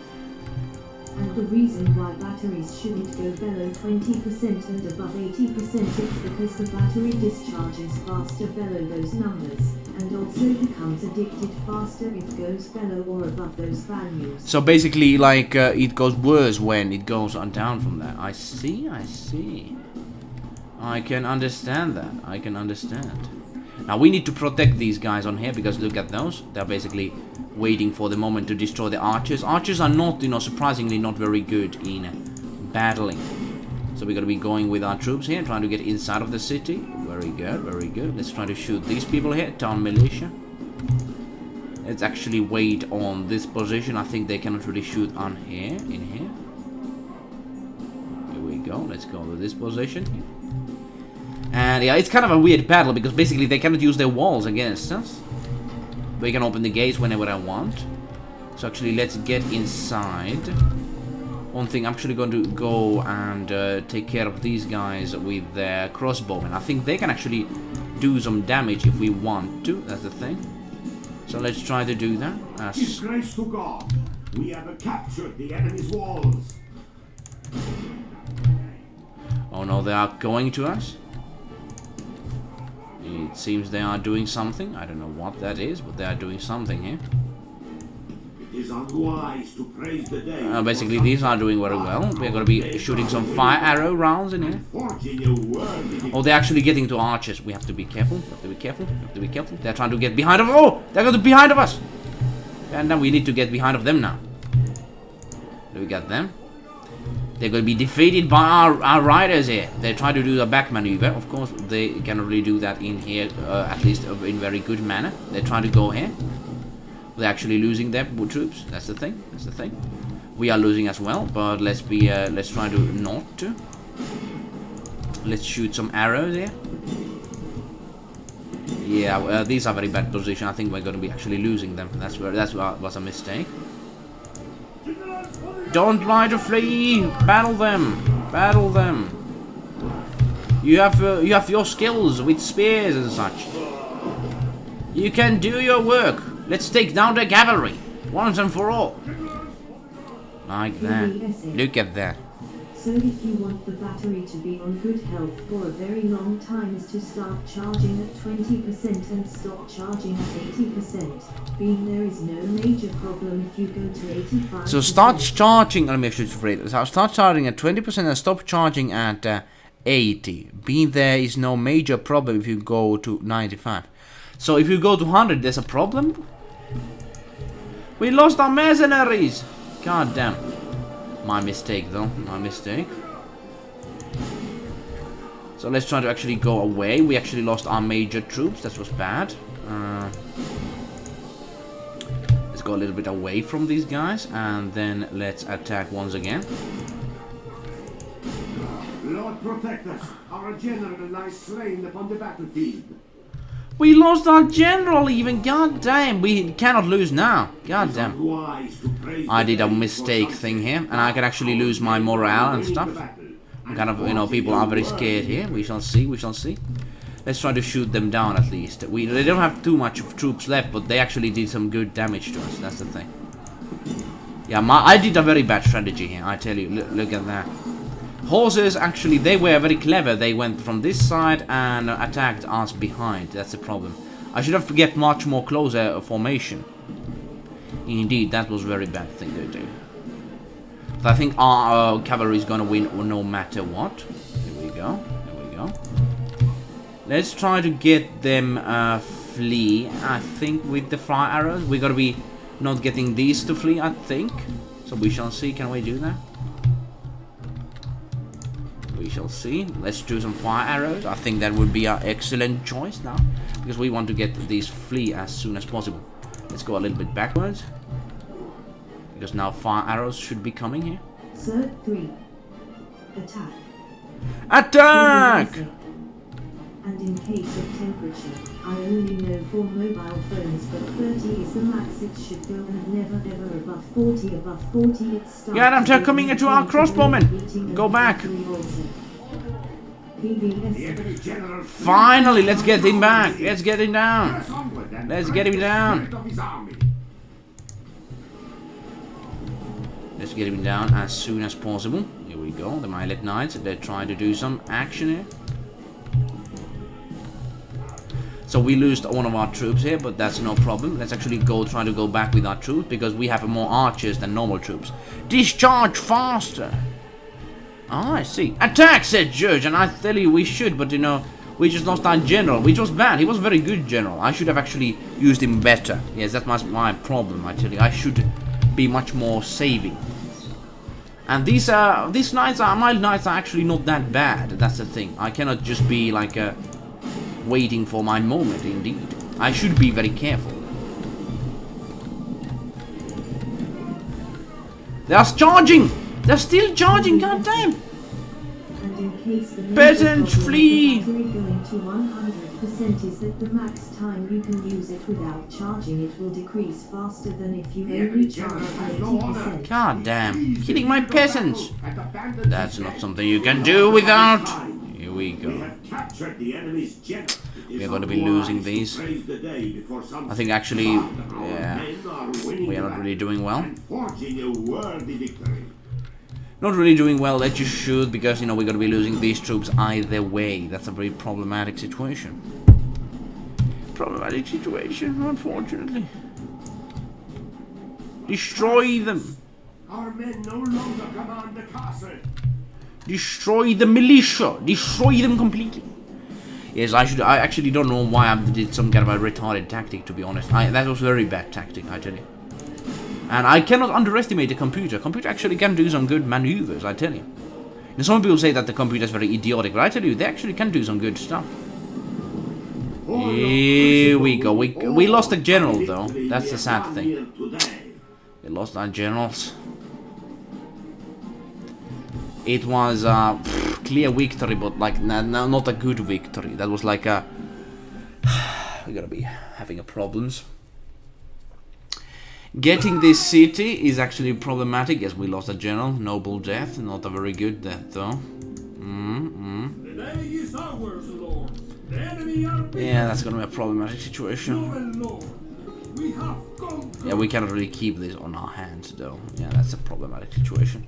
And the reason why batteries shouldn't go below 20% and above 80% is because the battery discharges faster below those numbers, and also becomes addicted faster if goes below or above those values. So basically, like, it goes worse when it goes on down from that. I see. I can understand that. I can understand. Now we need to protect these guys on here because look at those. They're basically waiting for the moment to destroy the archers. Archers are not, you know, surprisingly not very good in battling. So we're going to be going with our troops here, trying to get inside of the city. Very good, very good. Let's try to shoot these people here, town militia. Let's actually wait on this position. I think they cannot really shoot on here, in here. Here we go. Let's go to this position. And yeah, it's kind of a weird battle because basically they cannot use their walls against us. We can open the gates whenever I want. So actually, let's get inside. One thing, I'm actually going to go and take care of these guys with their crossbowmen. I think they can actually do some damage if we want to. That's the thing. So let's try to do that. Disgrace to God. We have captured the enemy's walls. Oh no, they are going to us. It seems they are doing something. I don't know what that is, but they are doing something here. It is unwise to praise the day. Basically, these are doing very well. We're going to be shooting some fire arrow rounds in here. Oh, they're actually getting to archers. We have to be careful. We have to be careful. We have to be careful. They're trying to get behind of. Oh, they're going to be behind of us. And then we need to get behind of them now. Do we got them? They're going to be defeated by our riders here. They try to do a back maneuver. Of course, they cannot really do that in here, at least in very good manner. They're trying to go here. They're actually losing their troops. That's the thing. That's the thing. We are losing as well, but let's try to not to. Let's shoot some arrows here. Yeah, these are very bad position. I think we're going to be actually losing them. That was a mistake. Don't try to flee. Battle them. Battle them. You have your skills with spears and such. You can do your work. Let's take down the cavalry once and for all. Like that. Look at that. So if you want the battery to be on good health for a very long time is to start charging at 20% and stop charging at 80%. Being there is no major problem if you go to 85%. So start charging, let me actually read it. Start charging at 20% and stop charging at 80. Being there is no major problem if you go to 95. So if you go to 100, there's a problem? We lost our mercenaries! God damn. My mistake though, my mistake. So let's try to actually go away. We actually lost our major troops, that was bad. Let's go a little bit away from these guys and then let's attack once again. Lord protect us, our general lies slain upon the battlefield. We lost our general even, god damn, we cannot lose now, god damn. I did a mistake thing here, and I can actually lose my morale and stuff. Kind of, you know, people are very scared here, we shall see, we shall see. Let's try to shoot them down at least. They don't have too much of troops left, but they actually did some good damage to us, that's the thing. Yeah, I did a very bad strategy here, I tell you, look at that. Horses, actually, they were very clever. They went from this side and attacked us behind. That's the problem. I should have get much more closer formation. Indeed, that was very bad thing to do. So I think our cavalry is gonna win no matter what. Here we go. Here we go. Let's try to get them flee. I think with the fire arrows, we're gonna be not getting these to flee. I think. So we shall see. Can we do that? We shall see. Let's do some fire arrows. I think that would be our excellent choice now, because we want to get these flee as soon as possible. Let's go a little bit backwards, because now fire arrows should be coming here. Sir 3. Attack. Attack! And in case of temperature, I only know for mobile phones, but 30 is the max it should go, and never ever above 40. Above 40 it starts. Yeah, they're coming into our crossbowmen. Go back. Finally, let's get him back. Let's get him down. Let's get him down. Let's get him down as soon as possible. Here we go. The Milet Knights, they're trying to do some action here. So we lost one of our troops here, but that's no problem. Let's actually try to go back with our troops, because we have more archers than normal troops. Discharge faster! Ah, I see. Attack, said Judge, and I tell you we should, but you know, we just lost our general, which was bad. He was a very good general. I should have actually used him better. Yes, that's my problem, I tell you. I should be much more saving. And these knights my knights are actually not that bad. That's the thing. I cannot just be like waiting for my moment, indeed. I should be very careful. They are charging! They're still charging, goddamn! Peasants, flee! Going to 100% is that the max time you can use it without charging it will decrease faster than if you only charge at 80%. God damn, killing my peasants! That's not something you can do without. Here we go. We are going to be losing these. I think actually, yeah, we are not really doing well. Not really doing well that you should, because you know we're going to be losing these troops either way. That's a very problematic situation. Problematic situation, unfortunately. Destroy them. Our men no longer command the castle. Destroy the militia. Destroy them completely. Yes, I actually don't know why I did some kind of a retarded tactic, to be honest. That was a very bad tactic, I tell you. And I cannot underestimate the computer. Computer actually can do some good maneuvers, I tell you. And some people say that the computer is very idiotic, but I tell you, they actually can do some good stuff. Here we go. We lost a general, though. That's the sad thing. We lost our generals. it was a clear victory, but like not a good victory. That was like a we're gonna be having a problems. Getting this city is actually problematic. Yes, we lost a general, noble death, not a very good death though. The day is ours, Lord. The enemy are Yeah, that's gonna be a problematic situation. Lord. We have conquered. Yeah, we cannot really keep this on our hands though. Yeah, that's a problematic situation.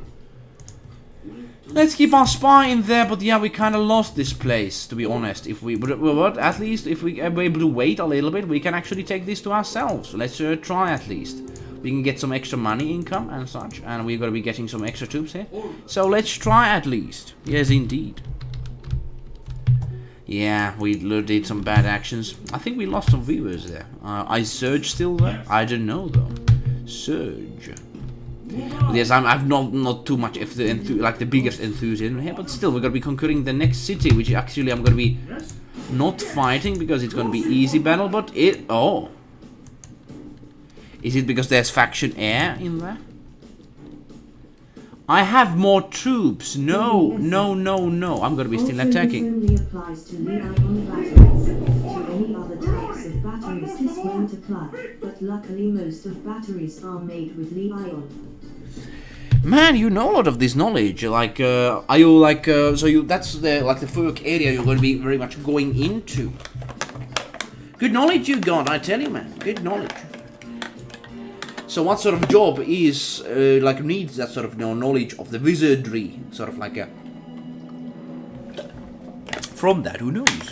Let's keep our spy in there, but yeah, we kind of lost this place, to be honest. If we, but at least if we are able to wait a little bit, we can actually take this to ourselves. Let's try at least. We can get some extra money income and such, and we're gonna be getting some extra troops here. So let's try at least. Yes, indeed. Yeah, we did some bad actions. I think we lost some viewers there. Is Surge still there? I don't know though. Surge. But yes, I've not too much of the like the biggest enthusiasm here, but still we're gonna be conquering the next city, which actually I'm gonna be not fighting because it's gonna be easy battle. But is it because there's faction air in there? I have more troops. No. I'm gonna be still Also, attacking. this only applies to Leon batteries. To any other types of batteries this won't apply, but luckily most of batteries are made with Leon. Man, you know a lot of this knowledge. Like, are you like, so you? That's the like the work area you're going to be very much going into. Good knowledge you got, I tell you, man. Good knowledge. So, what sort of job is like needs that sort of knowledge of the wizardry, sort of like a. From that, who knows?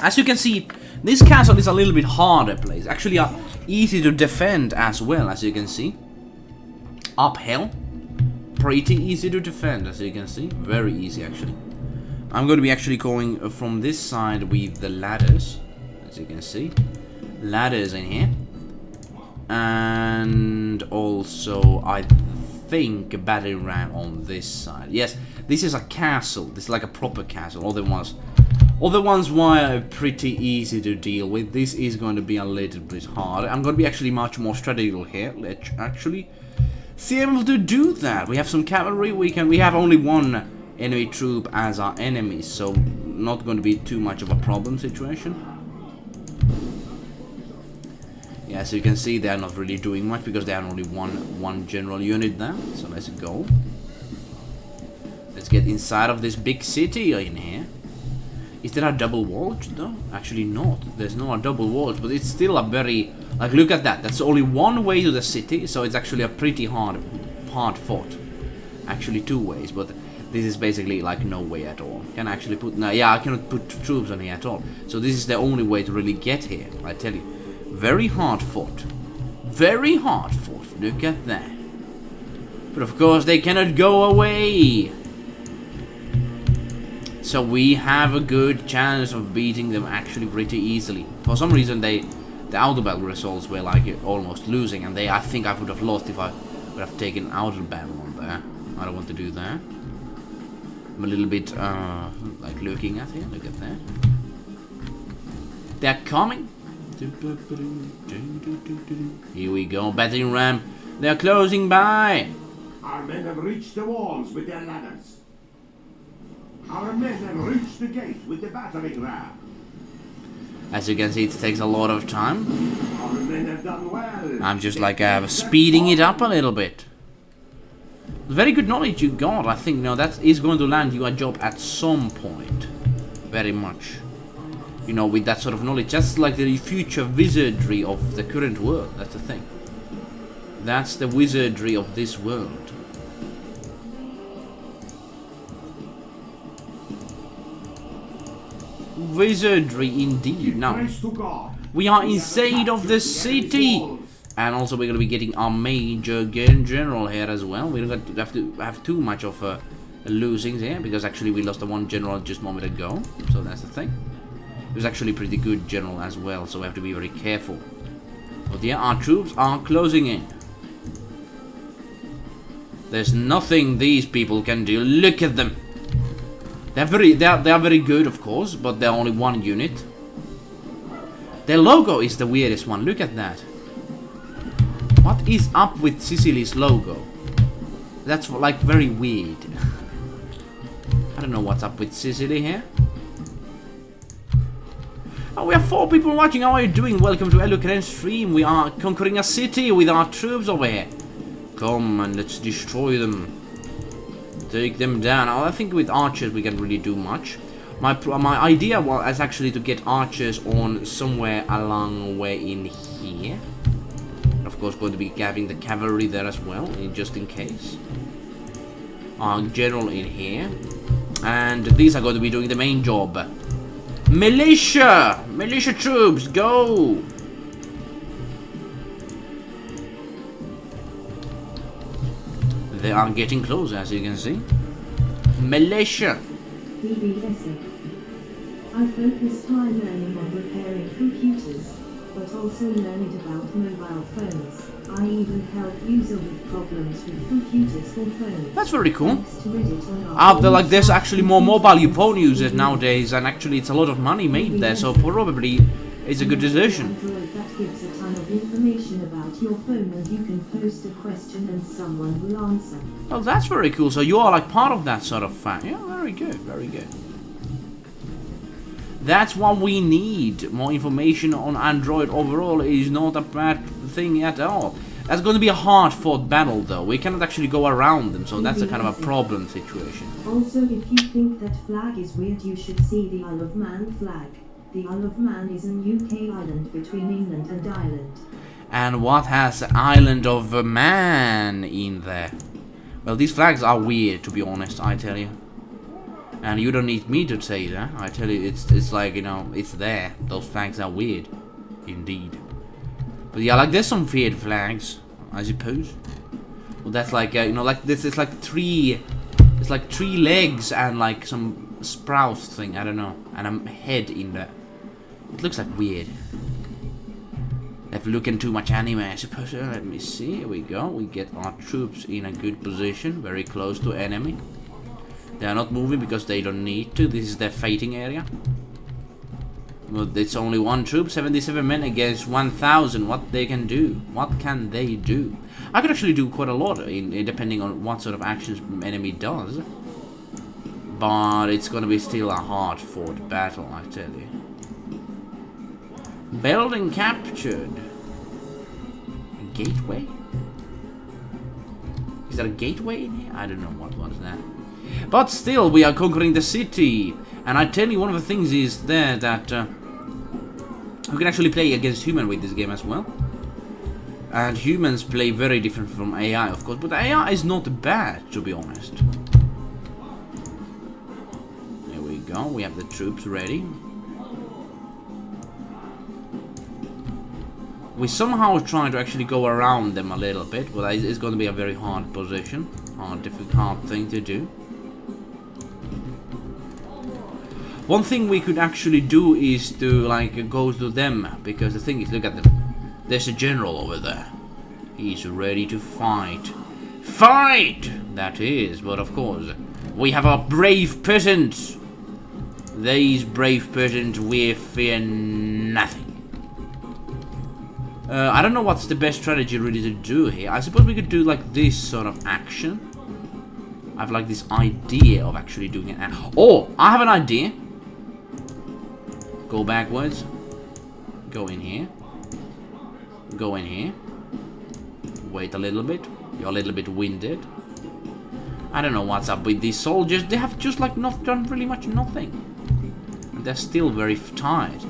As you can see, this castle is a little bit harder place. Actually, easy to defend as well, as you can see. Uphill. Pretty easy to defend, as you can see. Very easy, actually. I'm going to be actually going from this side with the ladders, as you can see. Ladders in here. And also, I think a battering ram on this side. Yes, this is a castle. This is like a proper castle. All the ones were pretty easy to deal with. This is going to be a little bit harder. I'm going to be actually much more strategical here. Let's actually see able to do that. We have some cavalry. We have only one enemy troop as our enemy, so not going to be too much of a problem situation. Yeah, so you can see they're not really doing much because they have only one general unit there. So let's go. Let's get inside of this big city in here. Is there a double wall though? Actually not. There's no a double wall, but it's still a very like look at that. That's only one way to the city, so it's actually a pretty hard fought. Actually two ways, but this is basically like no way at all. Can I actually put no? Yeah, I cannot put troops on here at all. So this is the only way to really get here. I tell you. Very hard fought. Very hard fought. Look at that. But of course they cannot go away. So we have a good chance of beating them actually pretty easily. For some reason the auto battle results were like almost losing, and I think I would have lost if I would have taken auto battle on there. I don't want to do that. I'm a little bit like looking at here. Look at that. They're coming. Here we go, battering ram. They're closing by. Our men have reached the walls with their ladders. Our men have reached the gate with the battering ram. As you can see, it takes a lot of time. Our men have done well. I'm just like speeding it up a little bit. Very good knowledge you got. I think now that is going to land you a job at some point. Very much. You know, with that sort of knowledge, just like the future wizardry of the current world. That's the thing. That's the wizardry of this world. Wizardry indeed. Now, we are inside of the city. And also we're going to be getting our major general here as well. We don't have to have too much of losings here, because actually we lost the one general just a moment ago. So that's the thing. It was actually pretty good general as well, so we have to be very careful. But yeah, our troops are closing in. There's nothing these people can do. Look at them. They are very good, of course, but they're only one unit. Their logo is the weirdest one. Look at that. What is up with Sicily's logo? That's like very weird. don't know what's up with Sicily here. Oh, we have 4 people watching. How are you doing? Welcome to eluukkanen stream. We are conquering a city with our troops over here. Come and let's destroy them. Take them down. Oh, I think with archers we can really do much. My idea was actually to get archers on somewhere along way in here. Of course, going to be having the cavalry there as well, just in case. General in here. And these are going to be doing the main job. Militia! Militia troops, go! They are getting closer, as you can see. Militia! BBSing. I focus time learning on repairing computers, but also learning about mobile phones. I even help user with problems with computers or phones. That's very cool. Thanks to Reddit on our There's actually more mobile phone users nowadays, and actually it's a lot of money made there, so probably it's a good decision. Android that gives a ton of information about your phone, and you can post a question and someone will answer. Oh, that's very cool. So you are like part of that sort of fan. Yeah, very good, very good. That's what we need. More information on Android overall is not a bad thing at all. That's going to be a hard-fought battle, though. We cannot actually go around them, so that's a kind of a problem situation. Also, if you think that flag is weird, you should see the Isle of Man flag. The Isle of Man is an UK island between England and Ireland. And what has the Island of Man in there? Well, these flags are weird, to be honest, I tell you. And you don't need me to say that. I tell you, it's like, you know, it's there. Those flags are weird. Indeed. But yeah, like, there's some weird flags, I suppose. Well, that's like, you know, like, this is like 3... It's like 3 legs and, like, some sprouts thing, I don't know. And a head in there. It looks like weird. They've looked too much anime, I suppose. Let me see. Here we go. We get our troops in a good position, very close to enemy. They are not moving because they don't need to. This is their fighting area. But it's only 1 troop, 77 men against 1,000. What they can do? What can they do? I could actually do quite a lot, depending on what sort of actions enemy does. But it's gonna be still a hard-fought battle, I tell you. Building captured. A gateway? Is that a gateway in here? I don't know what was that. But still, we are conquering the city. And I tell you, one of the things is there that we can actually play against human with this game as well. And humans play very different from AI, of course. But AI is not bad, to be honest. There we go. We have the troops ready. We somehow try to actually go around them a little bit, but it's going to be a very hard position. Hard thing to do. One thing we could actually do is to, like, go to them, because the thing is, look at them. There's a general over there. He's ready to fight. Fight! That is, but of course, we have our brave peasants. These brave peasants, we fear nothing. I don't know what's the best strategy really to do here. I suppose we could do like this sort of action. I have like this idea of actually doing it. Oh, I have an idea. Go backwards. Go in here. Go in here. Wait a little bit. You're a little bit winded. I don't know what's up with these soldiers. They have just like not done really much nothing. And they're still very tired.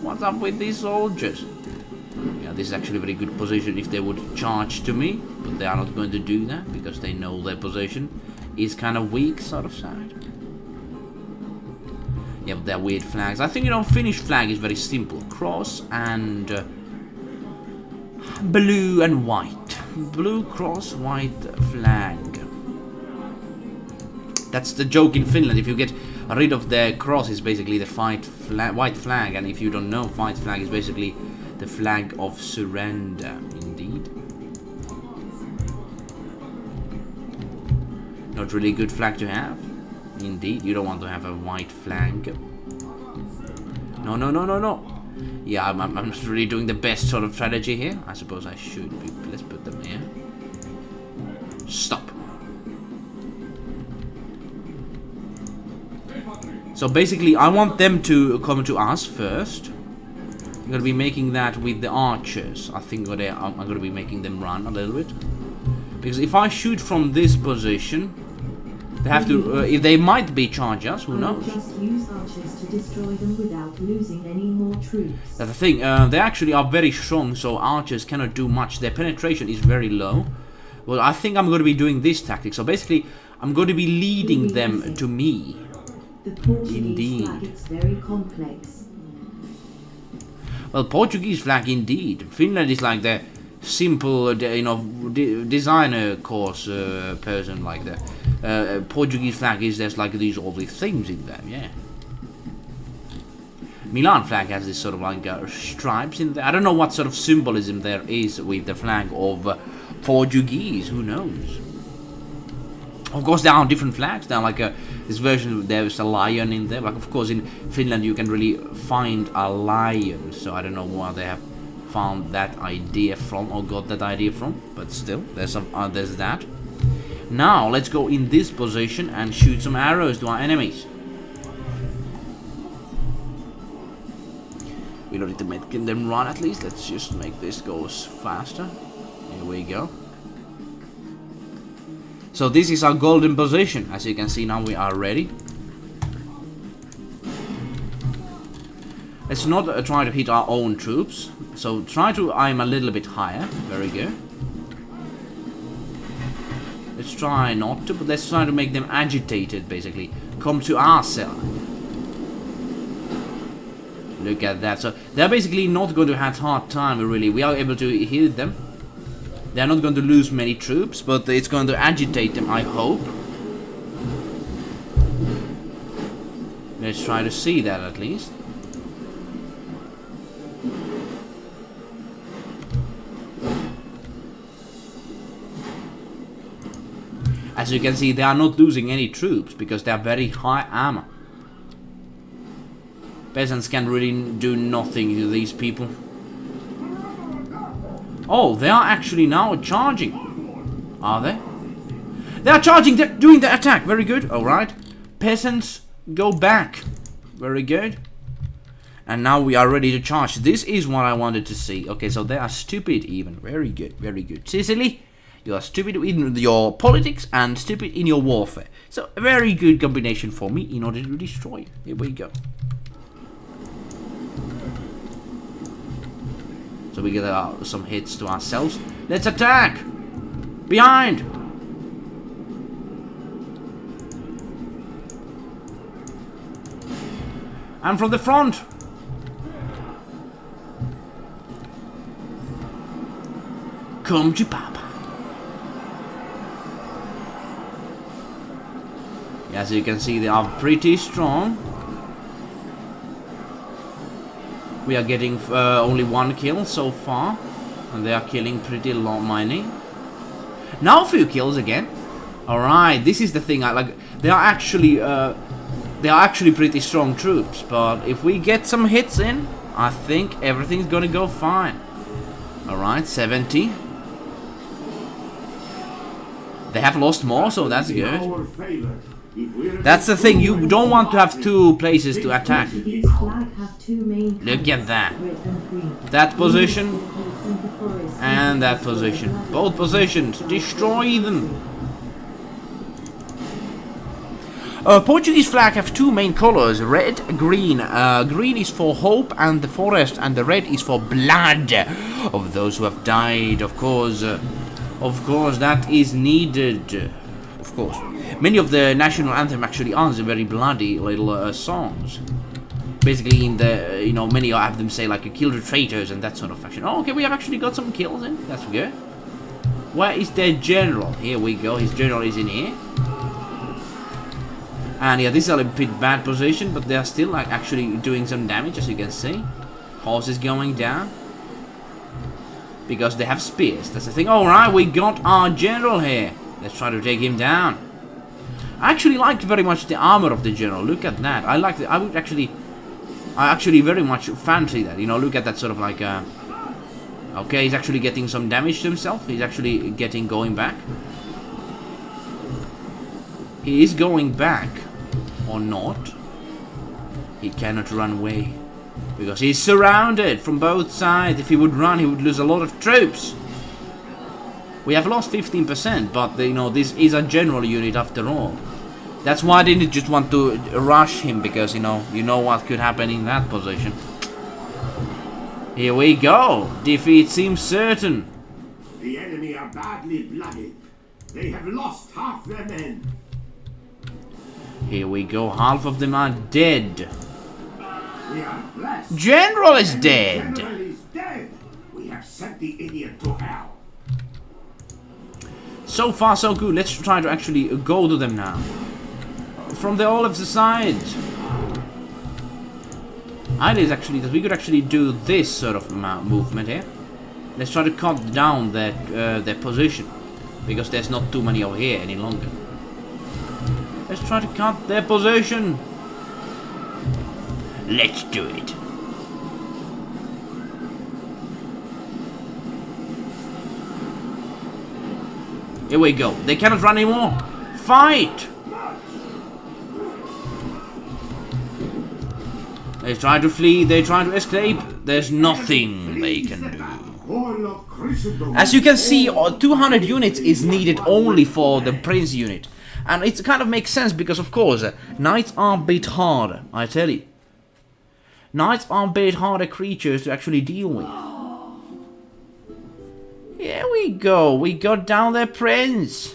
What's up with these soldiers? Yeah, this is actually a very good position if they would charge to me, but they are not going to do that because they know their position is kind of weak, sort of side. Yeah, but they're weird flags. I think, you know, Finnish flag is very simple. Cross and blue and white. Blue cross, white flag. That's the joke in Finland. If you get rid of the cross, it's basically the white flag, and if you don't know, white flag is basically the flag of surrender, indeed. Not really a good flag to have. Indeed, you don't want to have a white flag. No, no, no, no, no. Yeah, I'm not really doing the best sort of strategy here. I suppose I should be. Let's put them here. Stop. So basically, I want them to come to us first. I'm gonna be making that with the archers. I think I'm gonna be making them run a little bit. Because if I shoot from this position, they have to. If they might be charge us, who knows? Just use archers to destroy them without losing any more troops. That's the thing. They actually are very strong, so archers cannot do much. Their penetration is very low. Well, I think I'm going to be doing this tactic. So basically, I'm going to be leading them to me. The Portuguese Indeed. flag is very complex. Well, Portuguese flag indeed. Finland is like the simple, designer course person like that. Portuguese flag is there's like all these things in there, yeah. Milan flag has this sort of like stripes in there. I don't know what sort of symbolism there is with the flag of Portuguese. Who knows? Of course, there are different flags. There are like this version. There's a lion in there. Like of course, in Finland you can really find a lion. So I don't know where they have found that idea from or got that idea from. But still, there's that. Now let's go in this position and shoot some arrows to our enemies. We don't need to make them run at least. Let's just make this go faster. Here we go. So this is our golden position. As you can see now we are ready. Let's not try to hit our own troops. So try to aim a little bit higher. Very good. Let's try not to, but let's try to make them agitated basically. Come to our side. Look at that. So they're basically not going to have hard time really. We are able to hit them. They're not going to lose many troops, but it's going to agitate them, I hope. Let's try to see that at least. As you can see, they are not losing any troops because they are very high armor. Peasants can really do nothing to these people. Oh, they are actually now charging. Are they? They are charging, they're doing the attack. Very good, alright. Peasants, go back. Very good. And now we are ready to charge. This is what I wanted to see. Okay, so they are stupid even. Very good, very good. Sicily, you are stupid in your politics and stupid in your warfare. So, a very good combination for me in order to destroy. Here we go. So we get some hits to ourselves. Let's attack! Behind! And from the front! Come to Papa. As you can see, they are pretty strong. We are getting only one kill so far, and they are killing pretty many. Now a few kills again. All right, this is the thing. I like. They are actually pretty strong troops, but if we get some hits in, I think everything's gonna go fine. All right, 70. They have lost more, so that's good. That's the thing, you don't want to have two places to attack. Look at that. That position and that position. Both positions. Destroy them. Portuguese flag have two main colors, red, green. Green is for hope and the forest, and the red is for blood of those who have died. Of course, that is needed. Of course. Many of the national anthem actually are very bloody little songs. Basically, in the many of them say like "kill the traitors" and that sort of fashion. Oh, okay, we have actually got some kills in. That's good. Where is their general? Here we go. His general is in here. And yeah, this is a bit bad position, but they are still like actually doing some damage, as you can see. Horse is going down because they have spears. That's the thing. All right, we got our general here. Let's try to take him down. I actually liked very much the armor of the general. Look at that. I actually very much fancy that. Look at that sort of like. Okay, he's actually getting some damage to himself. He's actually going back. He is going back, or not. He cannot run away. Because he's surrounded from both sides. If he would run, he would lose a lot of troops. We have lost 15%, but you know, this is a general unit after all. That's why I didn't just want to rush him, because you know what could happen in that position. Here we go. Defeat seems certain. The enemy are badly blooded. They have lost half their men. Here we go. Half of them are dead. We are blessed. General is dead. General is dead. We have sent the idiot to hell. So far, so good. Let's try to actually go to them now. From the all of the sides. Idea is actually that we could actually do this sort of movement here. Let's try to cut down their position, because there's not too many over here any longer. Let's try to cut their position. Let's do it. Here we go. They cannot run anymore. Fight! They try to flee, they try to escape. There's nothing they can do. As you can see, 200 units is needed only for the Prince unit. And it kind of makes sense because, of course, knights are a bit harder, I tell you. Knights are a bit harder creatures to actually deal with. Here we go, we got down their Prince.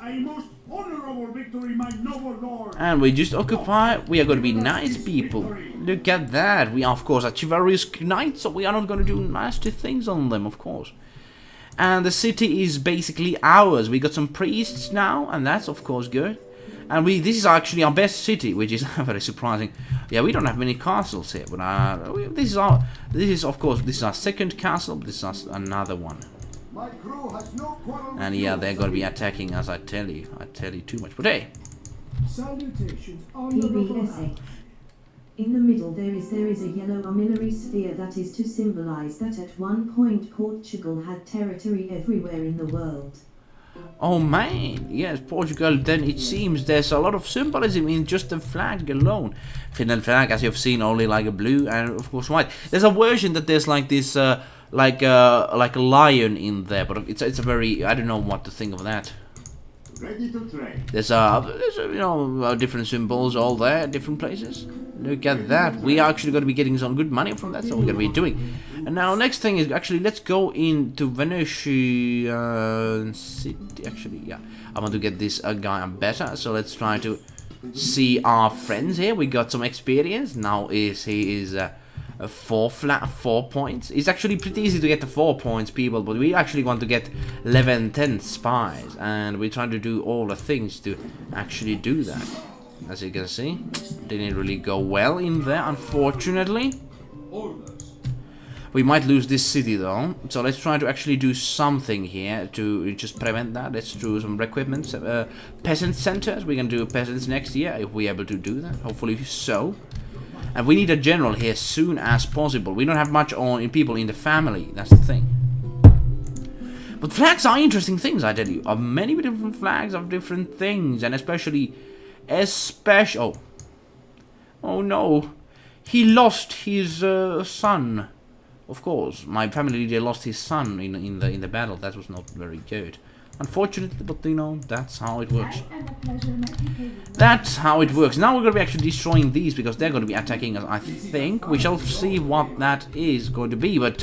A most honorable victory, my noble lord. And we just occupy. We are going to be nice people. Look at that. We are, of course, are chivalrous knights, so we are not going to do nasty things on them, of course. And the city is basically ours. We got some priests now, and that's, of course, good. And this is actually our best city, which is very surprising. Yeah, we don't have many castles here, but this is of course, this is our second castle. This is another one. My crew has no quarrel. And yeah, they're going to be attacking us. I tell you too much. But hey, Salutations, honorable. PBSA. In the middle there is a yellow armillary sphere that is to symbolize that at one point Portugal had territory everywhere in the world. oh man, yes, Portugal. Then it seems there's a lot of symbolism in just the flag alone. Finland flag, as you've seen, only like a blue and of course white. There's a version that there's like this, like a lion in there, but it's a very, I don't know what to think of that. Ready to trade. There's different symbols all there, different places. Look at that. We are actually going to be getting some good money from that, so we're going to be doing. And now next thing is actually, let's go into Venetian city. Actually, yeah, I want to get this guy better, so let's try to see our friends here. We got some experience. Now he is 4 points. It's actually pretty easy to get the 4 points, people, but we actually want to get 11, 10 spies, and we're trying to do all the things to actually do that. As you can see, didn't really go well in there, unfortunately. We might lose this city though, so let's try to actually do something here to just prevent that. Let's do some recruitment, peasant centers. We can do peasants next year if we're able to do that, hopefully so. And we need a general here soon as possible. We don't have much people in the family, that's the thing. But flags are interesting things, I tell you. Many different flags of different things, and especially... Oh no, he lost his son. Of course, my family leader lost his son in the battle. That was not very good, unfortunately. But you know, that's how it works. That's how it works. Now we're gonna be actually destroying these because they're gonna be attacking us. I think we shall see what that is going to be. But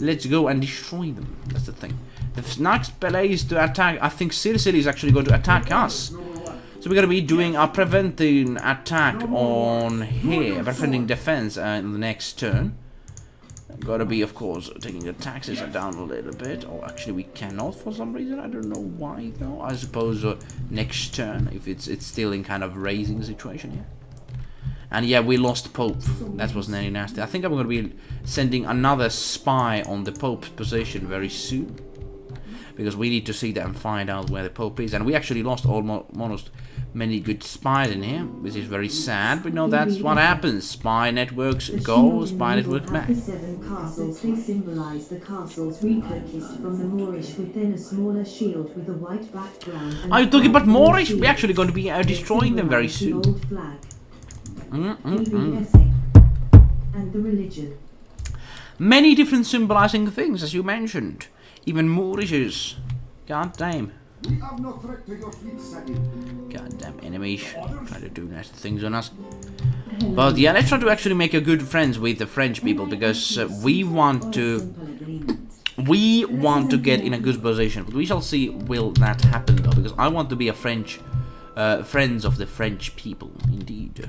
let's go and destroy them. That's the thing. The next play is to attack. I think Sicily is actually going to attack us. So we're going to be doing a preventing attack on here, preventing defense in the next turn. Got to be, of course, taking the taxes down a little bit. Or actually we cannot for some reason. I don't know why though. I suppose next turn, if it's still in kind of raising situation here. And yeah, we lost Pope. That was very nasty. I think I'm going to be sending another spy on the Pope's position very soon. Because we need to see that and find out where the Pope is. And we actually lost almost many good spies in here, which is very sad, but no, that's what happens. Spy networks go, spy networks back. The 7 castles, they symbolize the castles repurchased from the Moorish, with then a smaller shield with a white background. Are you talking about Moorish? We're actually going to be destroying them very soon. BBSing, and the religion. Many different symbolizing things, as you mentioned. Even Mauritius. God damn. We have no threat to your fleet, Sahib. Goddamn enemies trying to do nasty things on us. But yeah, let's try to actually make a good friends with the French people, because we want to get in a good position. But we shall see will that happen though, because I want to be a French friends of the French people, indeed.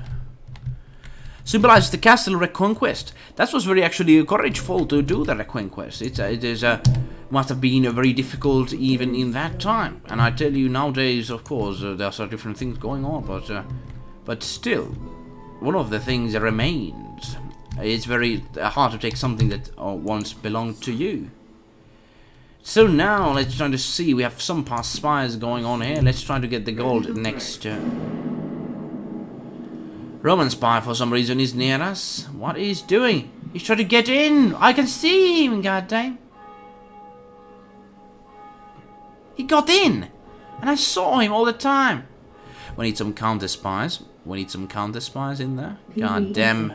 Symbolizes the castle reconquest. That was very actually courageful to do the reconquest. Must have been very difficult even in that time. And I tell you, nowadays, of course, there are different things going on, but still, one of the things that remains. It's very hard to take something that once belonged to you. So now let's try to see. We have some past spies going on here. Let's try to get the gold next turn. Roman spy for some reason is near us. What is he doing? He's trying to get in. I can see him, goddamn. He got in. And I saw him all the time. We need some counter spies. We need some counter spies in there. Goddamn.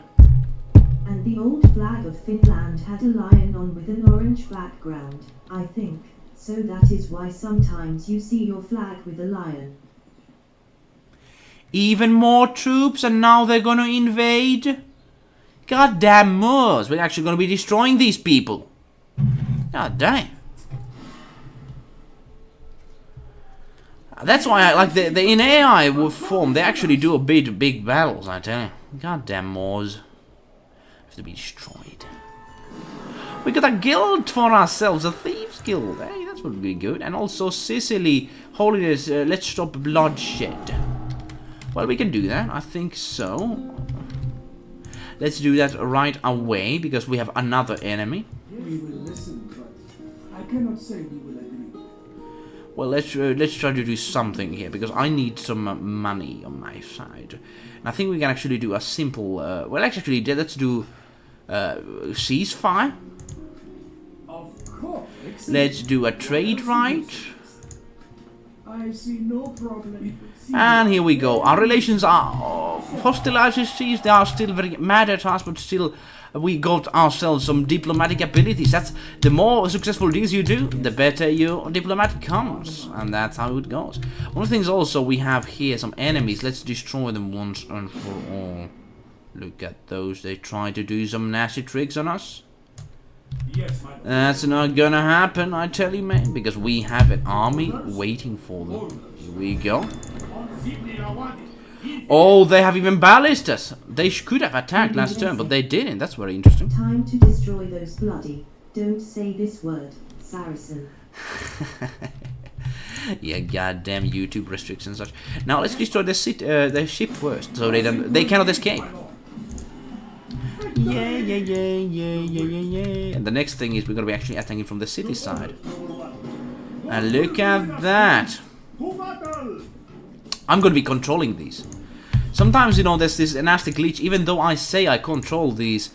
And the old flag of Finland had a lion on with an orange background, I think. So that is why sometimes you see your flag with a lion. Even more troops, and now they're gonna invade? Goddamn Moors, we're actually gonna be destroying these people. God damn. That's why I like the in AI form, they actually do a big battles, I tell you. Goddamn Moors. Have to be destroyed. We got a guild for ourselves, a thieves guild. Hey, that would be good. And also Sicily, holiness, let's stop bloodshed. Well, we can do that, I think so. Let's do that right away, because we have another enemy. We will listen, but I cannot say we will agree. Well, let's try to do something here, because I need some money on my side. And I think we can actually do a simple... well, actually, let's do ceasefire. Of course. Let's do a trade right. I see no problem. And here we go. Our relations are hostilized. They are still very mad at us, but still we got ourselves some diplomatic abilities. That's the more successful deals you do, the better your diplomat comes, and that's how it goes. One of the things also we have here some enemies. Let's destroy them once and for all. Look at those. They try to do some nasty tricks on us. Yes, my That's not gonna happen, I tell you, man, because we have an army waiting for them. Here we go. Oh, they have even ballistas. They could have attacked last turn, but they didn't. That's very interesting. Time to destroy those bloody, don't say this word, Saracen. Yeah, goddamn YouTube restrictions and such. Now let's destroy the ship first, so they cannot escape. Yeah. And the next thing is we're gonna be actually attacking from the city side. And look at that. I'm gonna be controlling these. Sometimes, you know, there's this nasty glitch. Even though I say I control these,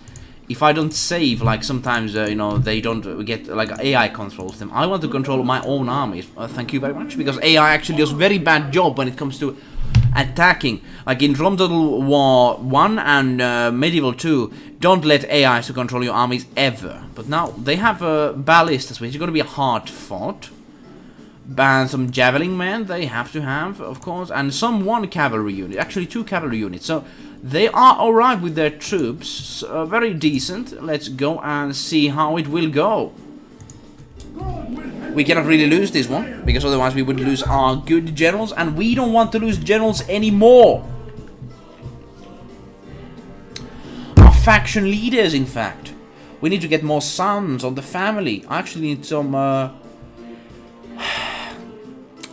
if I don't save, like sometimes, you know, they don't get, like AI controls them. I want to control my own armies. Thank you very much, because AI actually does a very bad job when it comes to attacking. Like in Rome Total War 1 and Medieval 2, don't let AI to control your armies ever. But now they have ballistas, which is going to be a hard fought. And some javelin men they have to have, of course, and some one cavalry unit, actually 2 cavalry units. So they are alright with their troops, very decent. Let's go and see how it will go. We cannot really lose this one, because otherwise we would lose our good generals, and we don't want to lose generals anymore. Our faction leaders, in fact. We need to get more sons on the family. I actually need some...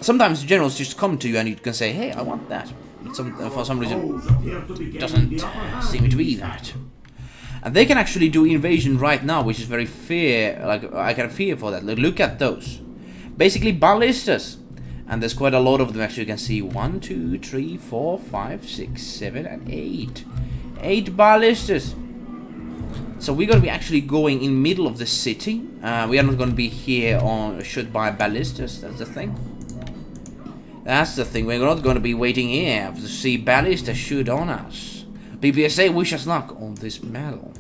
Sometimes generals just come to you and you can say, hey, I want that. But for some reason, it doesn't seem to be that. And they can actually do invasion right now, which is very fair. Like, I can fear for that. Look at those. Basically ballistas. And there's quite a lot of them. Actually, you can see 1, 2, 3, 4, 5, 6, 7, and 8. 8 ballistas. So we're going to be actually going in middle of the city. We are not going to be here on shot by ballistas. That's the thing. That's the thing. We're not going to be waiting here to see ballistas shoot on us. PPSA, wish us luck on this battle.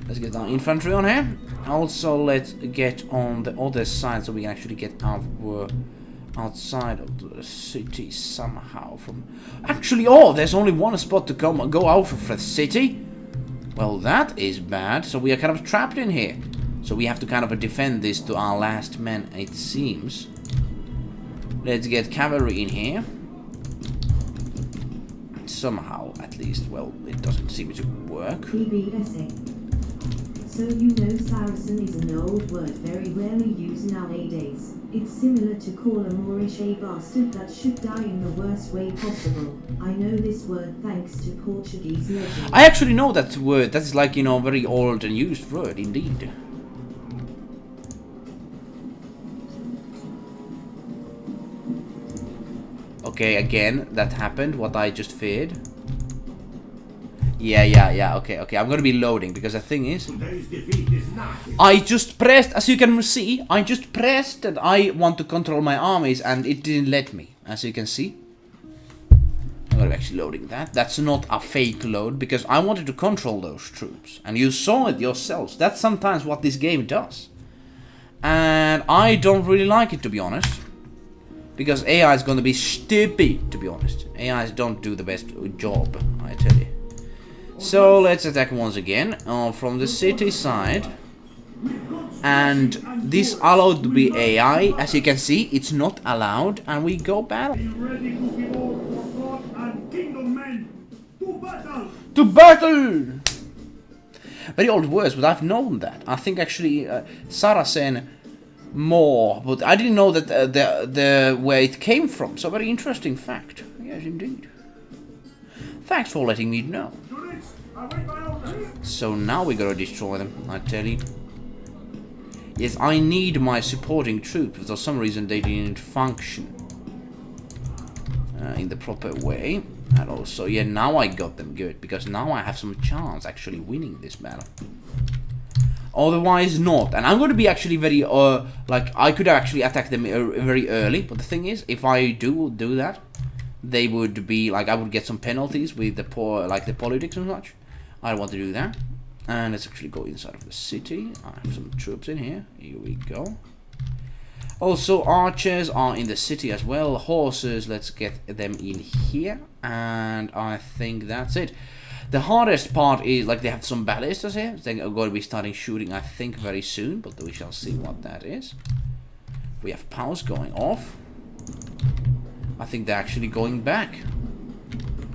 Let's get our infantry on here. Also, let's get on the other side so we can actually get outside of the city somehow. Actually, oh, there's only one spot to go out of the city. Well, that is bad. So we are kind of trapped in here. So we have to kind of defend this to our last man, it seems. Let's get cavalry in here. Somehow, at least. Well, it doesn't seem to work. PBSA. So you know Saracen is an old word very rarely used nowadays. It's similar to call a Moorish a bastard that should die in the worst way possible. I know this word thanks to Portuguese legend. I actually know that word. That is like, you know, very old and used word, indeed. Okay, again, that happened, what I just feared. Yeah, okay, I'm gonna be loading, because the thing is... I just pressed, as you can see, I just pressed that I want to control my armies, and it didn't let me, as you can see. I'm gonna be actually loading that. That's not a fake load, because I wanted to control those troops. And you saw it yourselves. That's sometimes what this game does. And I don't really like it, to be honest. Because AI is gonna be stupid, to be honest. AIs don't do the best job, I tell you. So let's attack once again from the city side. And this allowed to be AI. As you can see, it's not allowed. And we go battle. Be ready to give order for God and kingdom men to battle! To battle! Very old words, but I've known that. I think actually Saracen more, but I didn't know that the where it came from. So very interesting fact. Yes, indeed. Thanks for letting me know. So now we gotta destroy them, I tell you. Yes, I need my supporting troops, but for some reason they didn't function in the proper way. And also, yeah, now I got them good, because now I have some chance actually winning this battle. Otherwise not. And I'm going to be actually very, like, I could actually attack them very early. But the thing is, if I do that, they would be, like, I would get some penalties with the the politics and such. I don't want to do that. And let's actually go inside of the city. I have some troops in here. Here we go. Also, archers are in the city as well. Horses, let's get them in here. And I think that's it. The hardest part is, like, they have some ballistas here. They're going to be starting shooting, I think, very soon. But we shall see what that is. We have POWs going off. I think they're actually going back.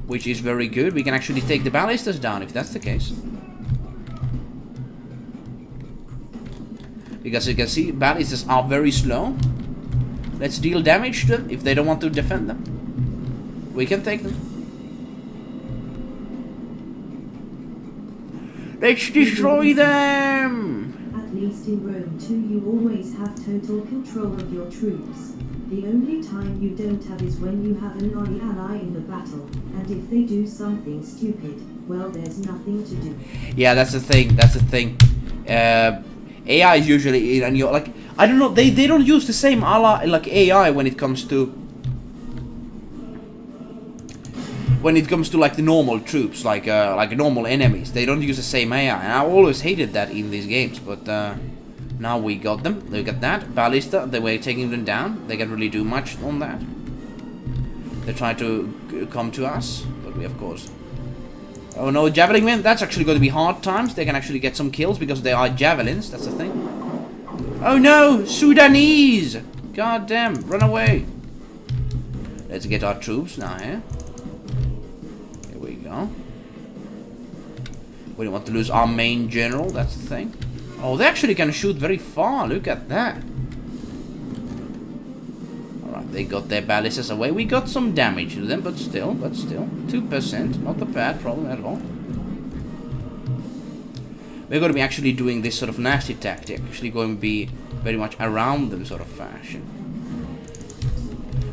Which is very good. We can actually take the ballistas down, if that's the case. Because you can see, ballistas are very slow. Let's deal damage to them, if they don't want to defend them. We can take them. Let's destroy them! At least in Rome too, you always have total control of your troops. The only time you don't have is when you have an ally in the battle, and if they do something stupid, well, there's nothing to do. Yeah, that's the thing, AI is usually, and you're like, I don't know, they don't use the same ally, like AI when it comes to like the normal troops, like normal enemies. They don't use the same AI, and I always hated that in these games. But now we got them. Look at that ballista. They were taking them down. They can't really do much on that. They try to come to us, but we of course. Oh no, javelin men. That's actually going to be hard times. They can actually get some kills because they are javelins. That's the thing. Oh no, Sudanese! God damn, run away. Let's get our troops now here. We don't want to lose our main general, that's the thing. Oh, they actually can shoot very far, look at that. Alright, they got their ballistas away. We got some damage to them, but still. 2%, not a bad problem at all. We're going to be actually doing this sort of nasty tactic. Actually going to be very much around them sort of fashion.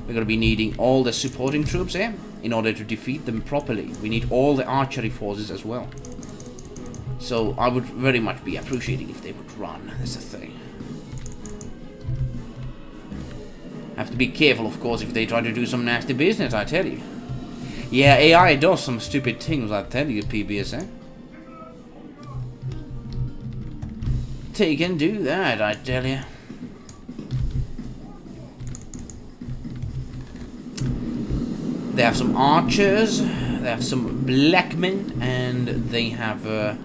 We're going to be needing all the supporting troops here. In order to defeat them properly, we need all the archery forces as well. So I would very much be appreciating if they would run. That's the thing. Have to be careful, of course, if they try to do some nasty business, I tell you. Yeah, AI does some stupid things, I tell you, PBS, eh? They can do that, I tell you. They have some archers, they have some blackmen, and they have a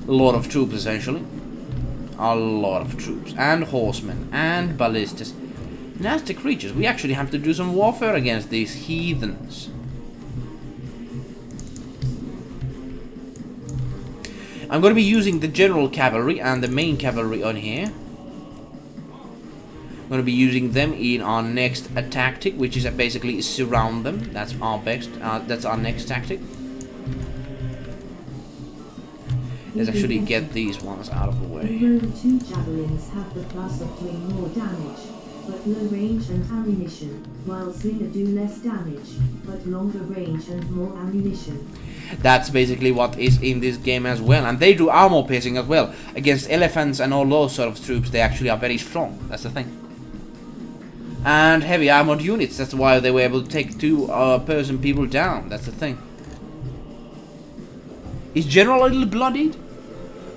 lot of troops, essentially. A lot of troops. And horsemen, and ballistas. Nasty creatures. We actually have to do some warfare against these heathens. I'm going to be using the general cavalry and the main cavalry on here. I'm going to be using them in our next tactic, which is basically surround them. That's our best. That's our next tactic. Let's actually get these ones out of the way. Although the two javelins have the plus of doing more damage, but low range and ammunition, while slinger do less damage, but longer range and more ammunition. That's basically what is in this game as well, and they do armor piercing as well. Against elephants and all those sort of troops, they actually are very strong. That's the thing. And heavy armored units. That's why they were able to take two-person people down. That's the thing. Is General a little bloodied?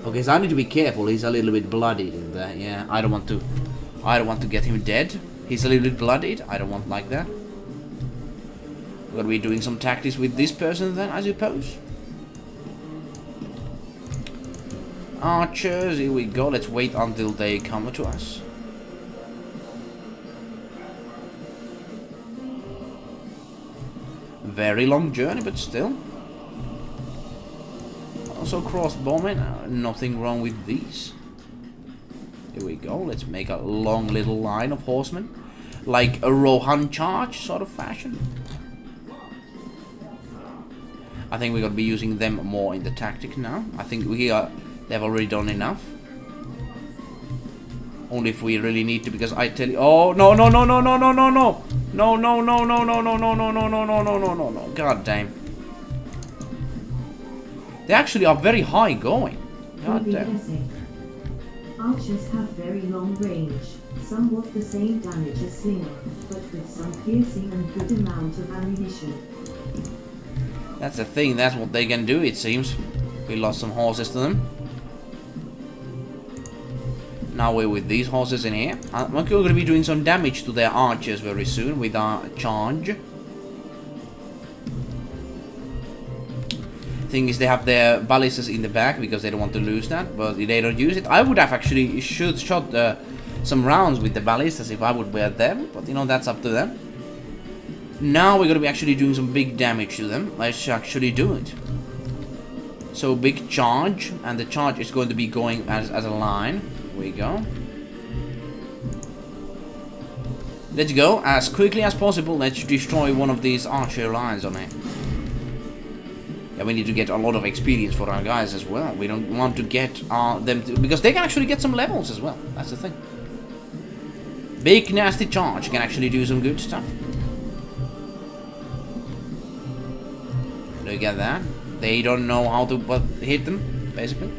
Okay, so I need to be careful. He's a little bit bloodied in there. Yeah, I don't want to get him dead. He's a little bit bloodied. I don't want like that. We're gonna be doing some tactics with this person then, I suppose. Archers, here we go. Let's wait until they come to us. Very long journey, but still. Also crossbowmen, nothing wrong with these. Here we go, let's make a long little line of horsemen. Like a Rohan charge sort of fashion. I think we're going to be using them more in the tactic now. I think they've already done enough. Only if we really need to, because I tell you... Oh, no, no, no, no, no, no, no, no. No, no, no, no, no, no, no, no, no, no, no, no, no, no, no. God damn. They actually are very high going. God damn. Archers have very long range, somewhat the same damage as slinger, but with some piercing and good amount of ammunition. That's the thing, that's what they can do, it seems. We lost some horses to them. Now we're with these horses in here. We're going to be doing some damage to their archers very soon with our charge. Thing is, they have their ballistas in the back because they don't want to lose that, but they don't use it. I would have actually shot some rounds with the ballistas if I would wear them, but you know, that's up to them. Now we're going to be actually doing some big damage to them. Let's actually do it. So big charge, and the charge is going to be going as a line. Here we go. Let's go as quickly as possible. Let's destroy one of these archer lines on it. Yeah, we need to get a lot of experience for our guys as well. We don't want to get them to, because they can actually get some levels as well. That's the thing. Big nasty charge can actually do some good stuff. Look at that. They don't know how to hit them, basically.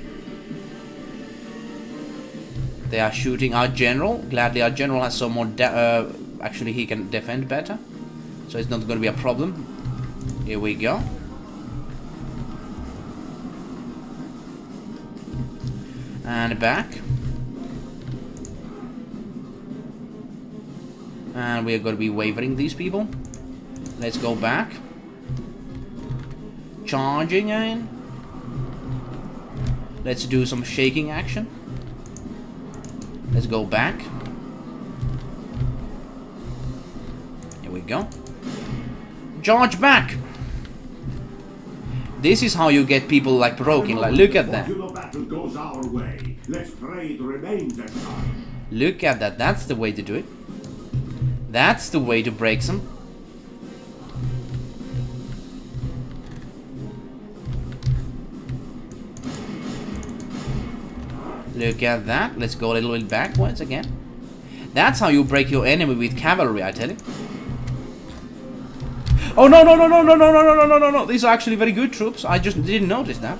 They are shooting our general. Gladly, our general has some more. Actually, he can defend better, so it's not going to be a problem. Here we go. And back. And we are going to be wavering these people. Let's go back. Charging in. Let's do some shaking action. Let's go back. Here we go. Charge back. This is how you get people like broken. Like, look at that. Goes our way. Let's pray it remains that time. Look at that. That's the way to do it. That's the way to break some. Look at that. Let's go a little bit backwards again. That's how you break your enemy with cavalry, I tell you. Oh no no no no no no no no no no no! These are actually very good troops. I just didn't notice that.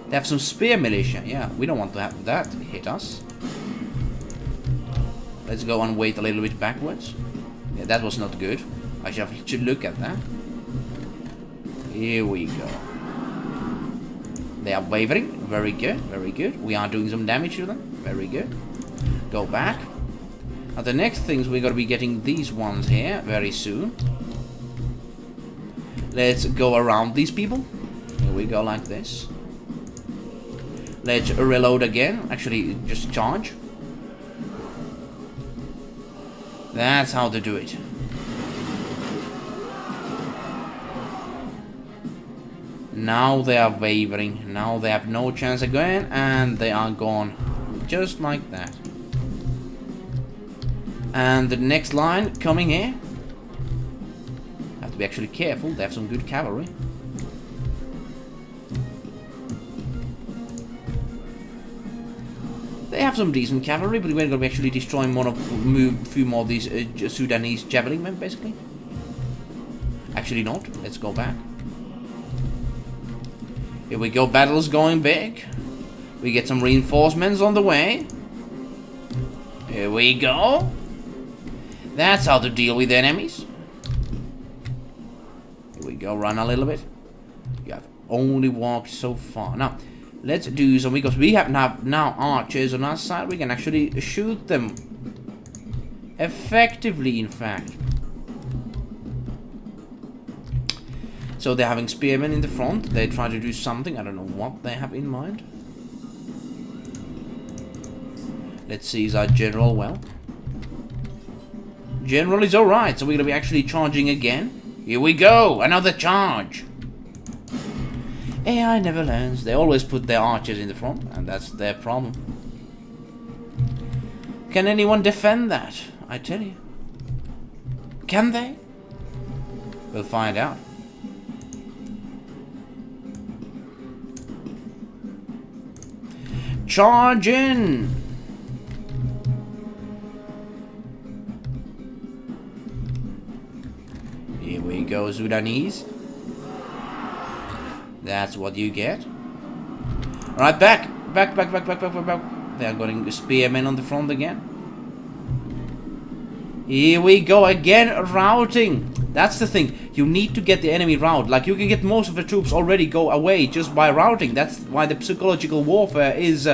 They have some spear militia. Yeah, we don't want to have that hit us. Let's go and wait a little bit backwards. Yeah, that was not good. I should look at that. Here we go. They are wavering. Very good, very good. We are doing some damage to them. Very good. Go back. Now the next things we're gonna be getting these ones here very soon. Let's go around these people. Here we go like this. Let's reload again. Actually, just charge. That's how to do it. Now they are wavering. Now they have no chance again, and they are gone. Just like that. And the next line coming here. Have to be actually careful. They have some good cavalry. They have some decent cavalry, but we're going to be actually destroying a few more of these Sudanese javelin men, basically. Actually not. Let's go back. Here we go. Battle's going big. We get some reinforcements on the way. Here we go. That's how to deal with enemies. Here we go. Run a little bit. You have only walked so far. Now, let's do some, because we have now archers on our side. We can actually shoot them effectively, in fact. So they're having spearmen in the front. They try to do something. I don't know what they have in mind. Let's see, is our general well? General is alright, so we're gonna be actually charging again. Here we go, another charge. AI never learns. They always put their archers in the front, and that's their problem. Can anyone defend that? I tell you. Can they? We'll find out. Charge in! Here we go, Sudanese. That's what you get. Alright, back. They are going spearmen on the front again. Here we go again, routing. That's the thing. You need to get the enemy rout. Like, you can get most of the troops already go away just by routing. That's why the psychological warfare is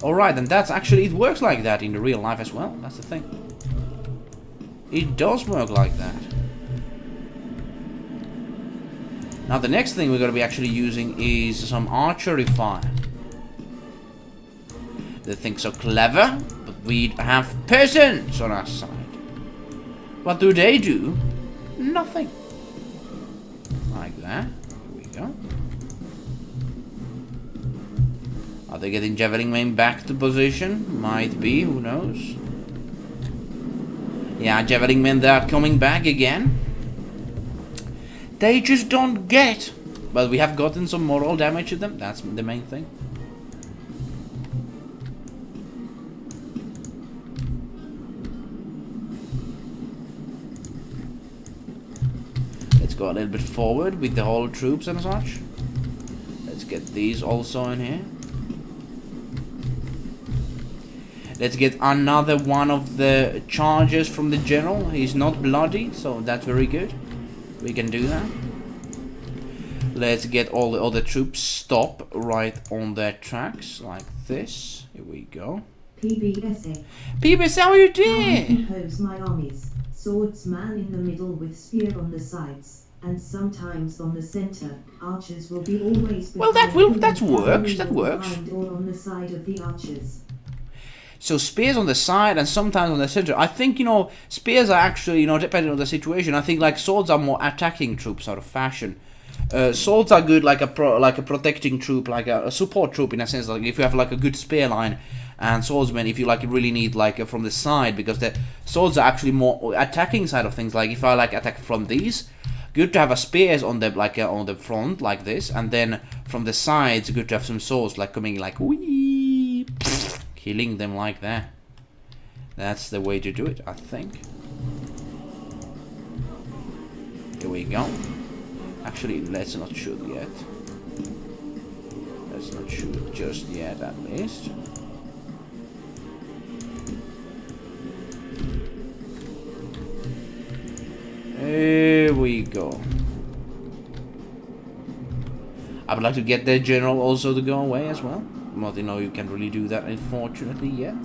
alright. And that's actually, it works like that in the real life as well. That's the thing. It does work like that. Now the next thing we're going to be actually using is some archery fire. They think so clever, but we have peasants on our side. What do they do? Nothing. Like that. Here we go. Are they getting javelin men back to position? Might be, who knows? Yeah, javelin men, they are coming back again. They just don't get. But we have gotten some moral damage to them. That's the main thing. Let's go a little bit forward with the whole troops and such. Let's get these also in here. Let's get another one of the charges from the general. He's not bloody, so that's very good. We can do that. Let's get all the other troops stop right on their tracks like this. Here we go. PBSA. PBS, how you doing? Compose my armies. Swordsman in the middle with spear on the sides, and sometimes on the center. Archers will be always. Well, that works. That works. Behind or on the side of the archers. So spears on the side and sometimes on the center. I think, you know, spears are actually, you know, depending on the situation. I think like swords are more attacking troops out of fashion. Swords are good like a protecting troop, like a support troop in a sense. Like if you have like a good spear line, and swordsmen, if you like really need like from the side, because the swords are actually more attacking side of things. Like if I like attack from these, good to have a spears on the like on the front like this, and then from the sides, good to have some swords like coming like wee. Killing them like that. That's the way to do it, I think. Here we go. Actually, let's not shoot yet. Let's not shoot just yet, at least. here we go. I would like to get their general also to go away as well. But you know, you can't really do that unfortunately yet.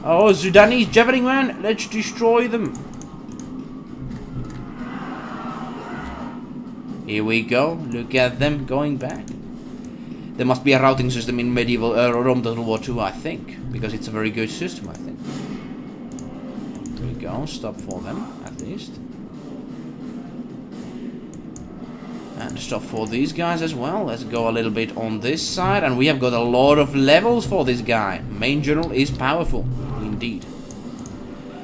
Oh, Sudanese javelin man, let's destroy them. Here we go, look at them going back. There must be a routing system in medieval Rome Total War 2, I think. Because it's a very good system, I think. Here we go, stop for them, at least. And stop for these guys as well. Let's go a little bit on this side. And we have got a lot of levels for this guy. Main general is powerful, indeed.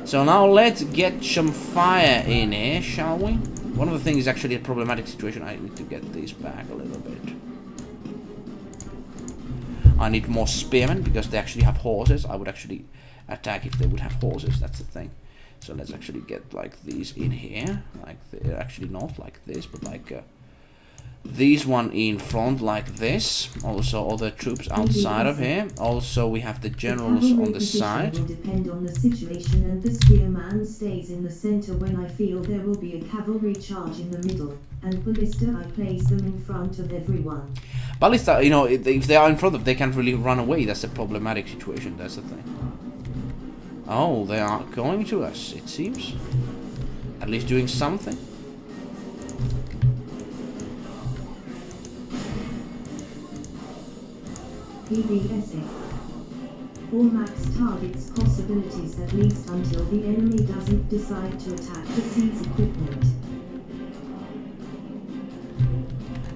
So now let's get some fire in here, shall we? One of the things is actually a problematic situation. I need to get these back a little bit. I need more spearmen because they actually have horses. I would actually attack if they would have horses. That's the thing. So let's actually get like these in here. Like actually not like this, but like these one in front like this. Also other troops outside of here. Also we have the generals on the side. Will depend on the situation, and the spearman stays in the center when I feel there will be a cavalry charge in the middle. And ballista, I place them in front of everyone. Ballista, you know, if they are in front of, they can't really run away. That's a problematic situation. That's the thing. Oh, they are going to us, it seems. At least doing something. PBSA. All max targets possibilities at least until the enemy doesn't decide to attack the siege equipment.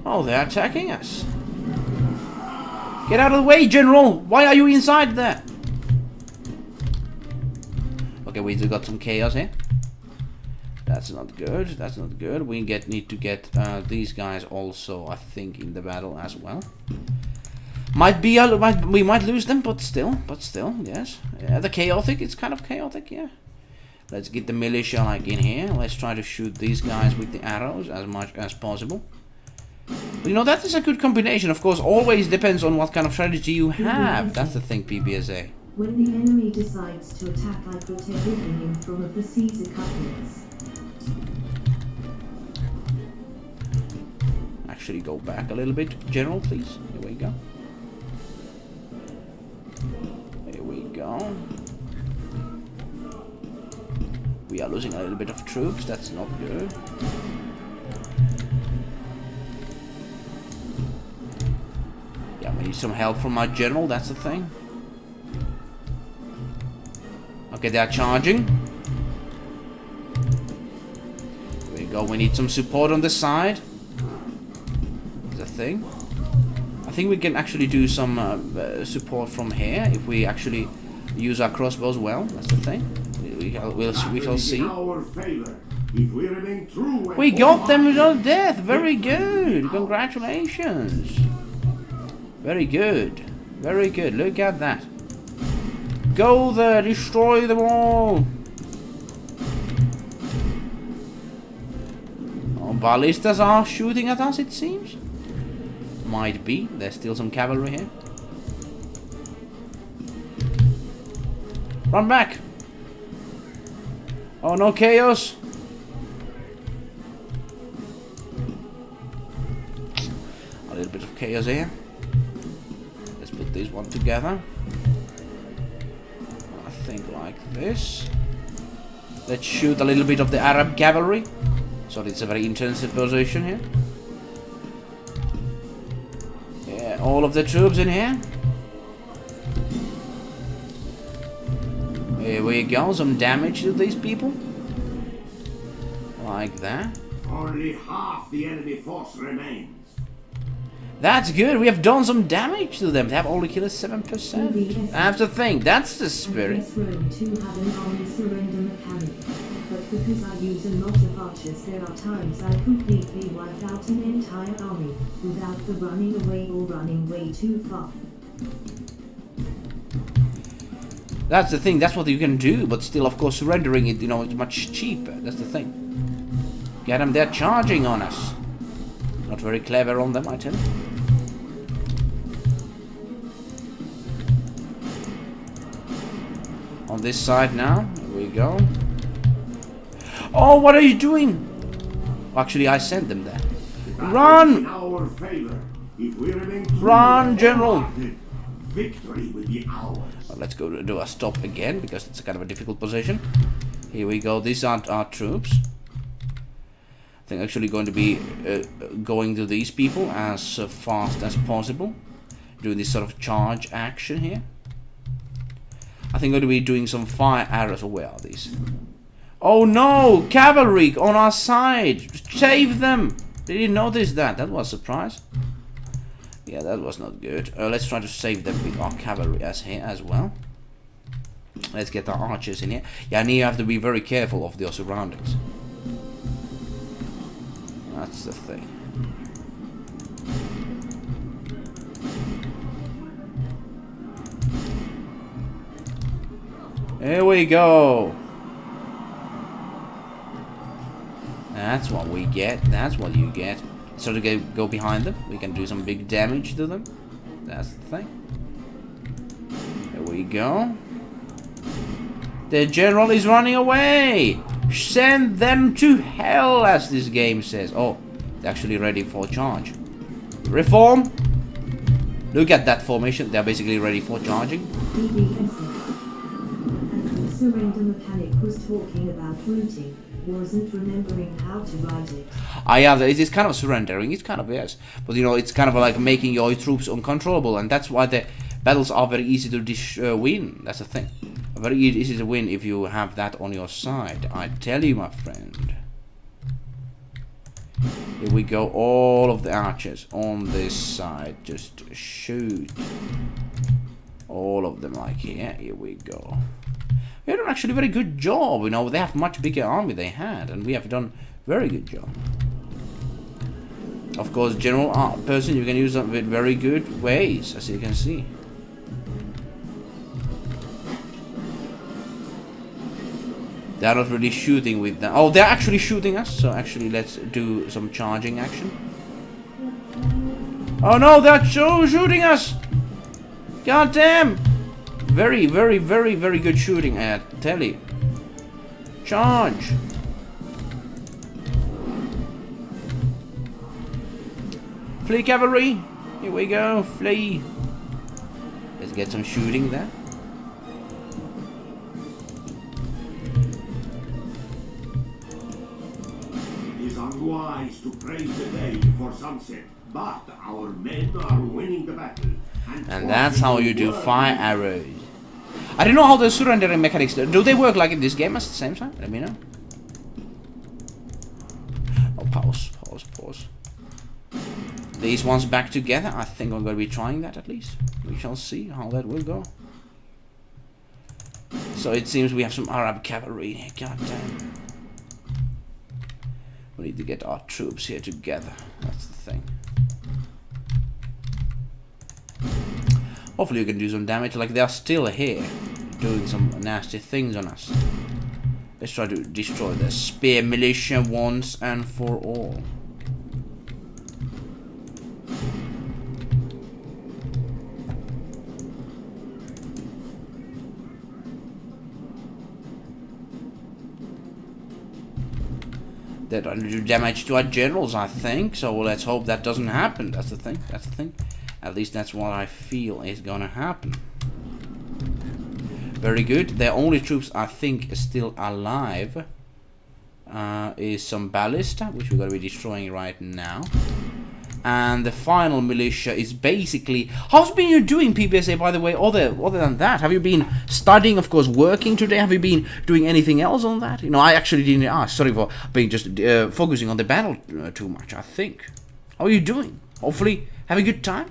Oh, they're attacking us. Get out of the way, General! Why are you inside there? Okay, we got some chaos here. That's not good. That's not good. We need to get these guys also, I think, in the battle as well. We might lose them, but still, yes. Yeah, the chaotic. It's kind of chaotic, yeah. Let's get the militia like in here. Let's try to shoot these guys with the arrows as much as possible. But, you know, that is a good combination. Of course, always depends on what kind of strategy you have. That's the thing, PBSA. When the enemy decides to attack, I put everything in front of the Caesar couplets. Actually, go back a little bit, General, please. Here we go. Here we go. We are losing a little bit of troops. That's not good. Yeah, we need some help from our general, that's the thing. Okay, they are charging. There we go, we need some support on the side. That's the thing. I think we can actually do some support from here if we actually use our crossbows well, that's the thing. We shall see. We got them without death, very good, congratulations. Very good. Very good. Look at that. Go there. Destroy them all. Oh, ballistas are shooting at us, it seems. Might be. There's still some cavalry here. Run back. Oh, no chaos. A little bit of chaos here. Put these one together. I think like this. Let's shoot a little bit of the Arab cavalry. So it's a very intensive position here. Yeah, all of the troops in here. Here we go, some damage to these people. Like that. Only half the enemy force remains. That's good, we have done some damage to them. They have only killed us 7%. That's the thing, that's the spirit. Rome 2 have an army surrender mechanic. But because I use a lot of archers, there are times I completely wipe out an entire army, without the running away or running way too far. That's the thing, that's what you can do, but still, of course, surrendering it, you know, it's much cheaper. That's the thing. Get them, they're charging on us. Not very clever on them, I tell you. On this side now, here we go. Oh, what are you doing? Actually, I sent them there. Run! In our favor. If we remain true Run, and General! wholehearted, victory will be ours. Well, let's go do a stop again, because it's a kind of a difficult position. Here we go. These aren't our troops. I think actually going to be going to these people as fast as possible. Do this sort of charge action here. I think going to be doing some fire arrows. Oh, where are these? Oh no! Cavalry on our side! Save them! Did you notice that? That was a surprise. Yeah, that was not good. Let's try to save them with our cavalry as here as well. Let's get our archers in here. Yeah, and you have to be very careful of your surroundings. That's the thing. Here we go. That's what we get. That's what you get. So to go behind them, we can do some big damage to them. That's the thing. There we go. The general is running away. Send them to hell, as this game says. Oh, they're actually ready for charge. Reform. Look at that formation. They're basically ready for charging. And the surrender mechanic was talking about routing. Wasn't remembering how to write it. Ah, yeah, it is kind of surrendering. It's kind of, yes. But, you know, it's kind of like making your troops uncontrollable. And that's why the battles are very easy to win. That's the thing. Very easy to win if you have that on your side. I tell you, my friend. Here we go. All of the archers on this side. Just shoot. All of them like here. Here we go. We have done actually a very good job. You know, they have much bigger army they had, and we have done very good job. Of course, general person you can use them with very good ways, as you can see. They're not really shooting with them. Oh, they're actually shooting us. So actually, let's do some charging action. Oh no, they're shooting us! God damn! Very, very, very, very good shooting, I tell you. Charge! Flee cavalry! Here we go, flee! Let's get some shooting there. It is unwise to praise the day before sunset, but our men are winning the battle. And that's how you do fire arrows. I don't know how the surrendering mechanics do they work like in this game at the same time? Let me know. Oh, pause. These ones back together. I think I'm going to be trying that at least. We shall see how that will go. So it seems we have some Arab cavalry here. God damn. We need to get our troops here together. That's the thing. Hopefully you can do some damage. Like, they are still here doing some nasty things on us. Let's try to destroy the spear militia once and for all. They're trying to do damage to our generals, I think. So let's hope that doesn't happen. That's the thing. That's the thing. At least that's what I feel is gonna happen. Very good. The only troops I think is still alive is some ballista, which we're gonna be destroying right now. And the final militia is basically... How's been you doing, PPSA, by the way, other than that? Have you been studying, of course, working today? Have you been doing anything else on that? You know, I actually didn't ask. Sorry for being just focusing on the battle too much, I think. How are you doing? Hopefully have a good time?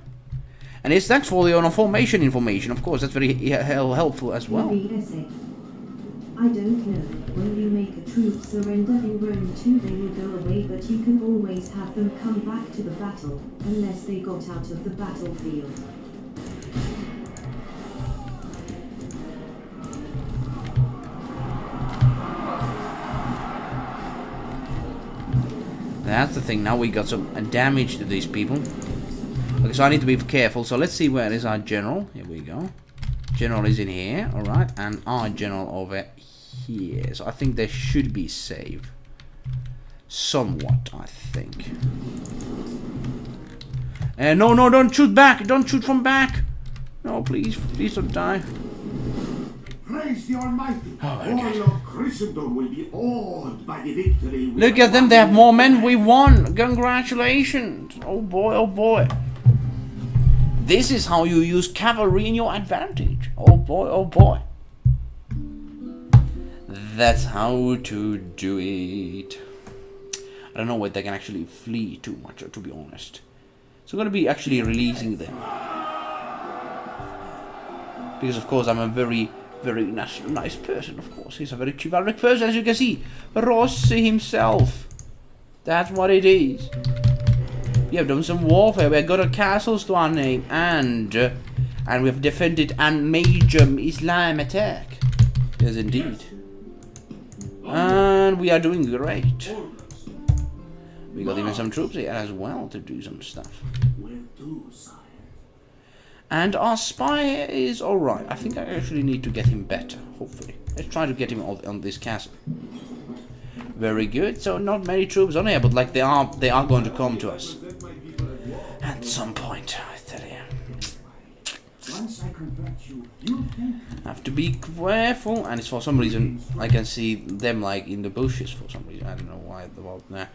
And yes, thanks for the formation information. Of course, that's very helpful as well. I don't know. When you make a troop surrender in Rome 2, they will go away, but you can always have them come back to the battle, unless they got out of the battlefield. That's the thing. Now we got some damage to these people. Okay, so I need to be careful. So let's see where is our general. Here we go. General is in here, alright. And our general over here, so I think they should be safe. Somewhat, I think. No, no, don't shoot back! Don't shoot from back! No, please, please don't die. Praise the Almighty. Oh, okay. All of Christendom will be awed by the victory. we Look have at them, won. they have more men, we won! Congratulations! Oh boy, oh boy. This is how you use cavalry in your advantage. Oh boy, oh boy. That's how to do it. I don't know whether they can actually flee too much, to be honest. So I'm going to be actually releasing them. Because of course I'm a very nice person, of course. He's a very chivalric person, as you can see. Rossi himself. That's what it is. We have done some warfare. We have got our castles to our name. And we have defended a major Islam attack. Yes, indeed. And we are doing great. We got even some troops here as well to do some stuff. Where to, sire? And our spy is alright. I think I actually need to get him better, hopefully. Let's try to get him on this castle. Very good. So not many troops on here, but like they are going to come to us. At some point, I tell you. Once I convert you, you think Have to be careful, and it's for some reason I can see them like in the bushes for some reason. I don't know why about that.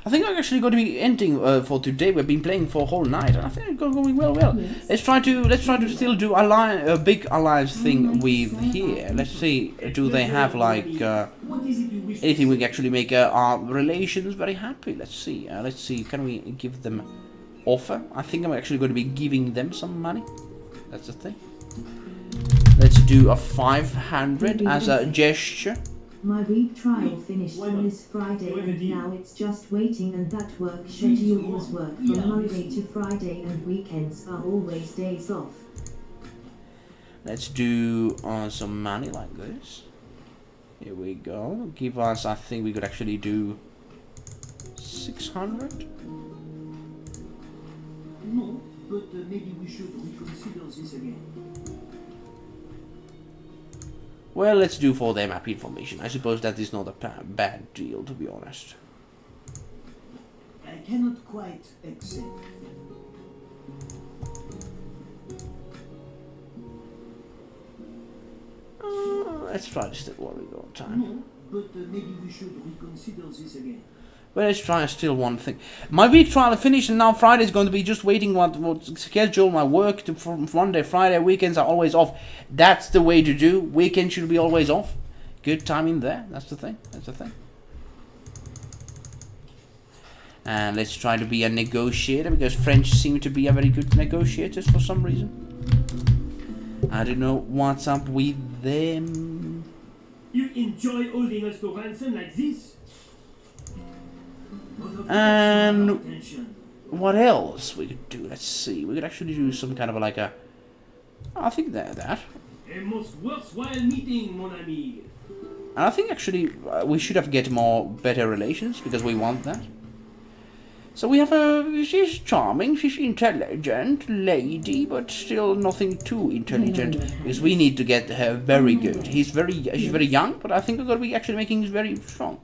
I think I'm actually going to be ending for today. We've been playing for a whole night, and I think it's going well. Yes. Let's try to still do a big alliance thing with here. Let's see, do they have like what is it you wish anything we can actually make our relations very happy? Let's see. Can we give them offer? I think I'm actually going to be giving them some money. That's the thing. Let's do a 500 as a gesture. My week trial finished on this Friday and now it's just waiting, and that work schedule was work from Monday to Friday and weekends are always days off. Let's do some money like this. Here we go. Give us, I think we could actually do 600. No, but maybe we should reconsider this again. Well, let's do for them happy information. I suppose that is not a bad deal, to be honest. I cannot quite accept. Let's try this still while we got time. No, but maybe we should reconsider this again. Well, let's try still one thing. My week trial finished, and now Friday is going to be just waiting what schedule my work to, from Monday, Friday. Weekends are always off. That's the way to do. Weekends should be always off. Good timing there. That's the thing. That's the thing. And let's try to be a negotiator, because French seem to be a very good negotiators for some reason. I don't know what's up with them. You enjoy holding us to ransom like this? And what else we could do? Let's see. We could actually do some kind of like a... I think that. A most worthwhile meeting, mon ami. And I think actually we should have better relations, because we want that. So we have she's charming, she's intelligent lady, but still nothing too intelligent, because we need to get her very good. She's very young, but I think we're going to be actually making it very strong.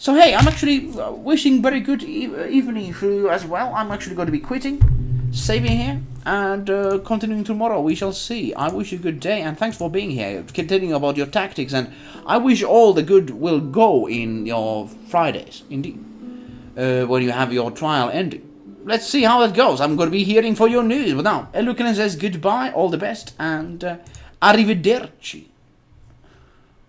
So hey, I'm actually wishing very good evening for you as well. I'm actually going to be quitting, saving here, and continuing tomorrow. We shall see. I wish you a good day, and thanks for being here, continuing about your tactics, and I wish all the good will go in your Fridays, indeed, when you have your trial ending. Let's see how it goes. I'm going to be hearing for your news. But now, eluukkanen says goodbye, all the best, and arrivederci.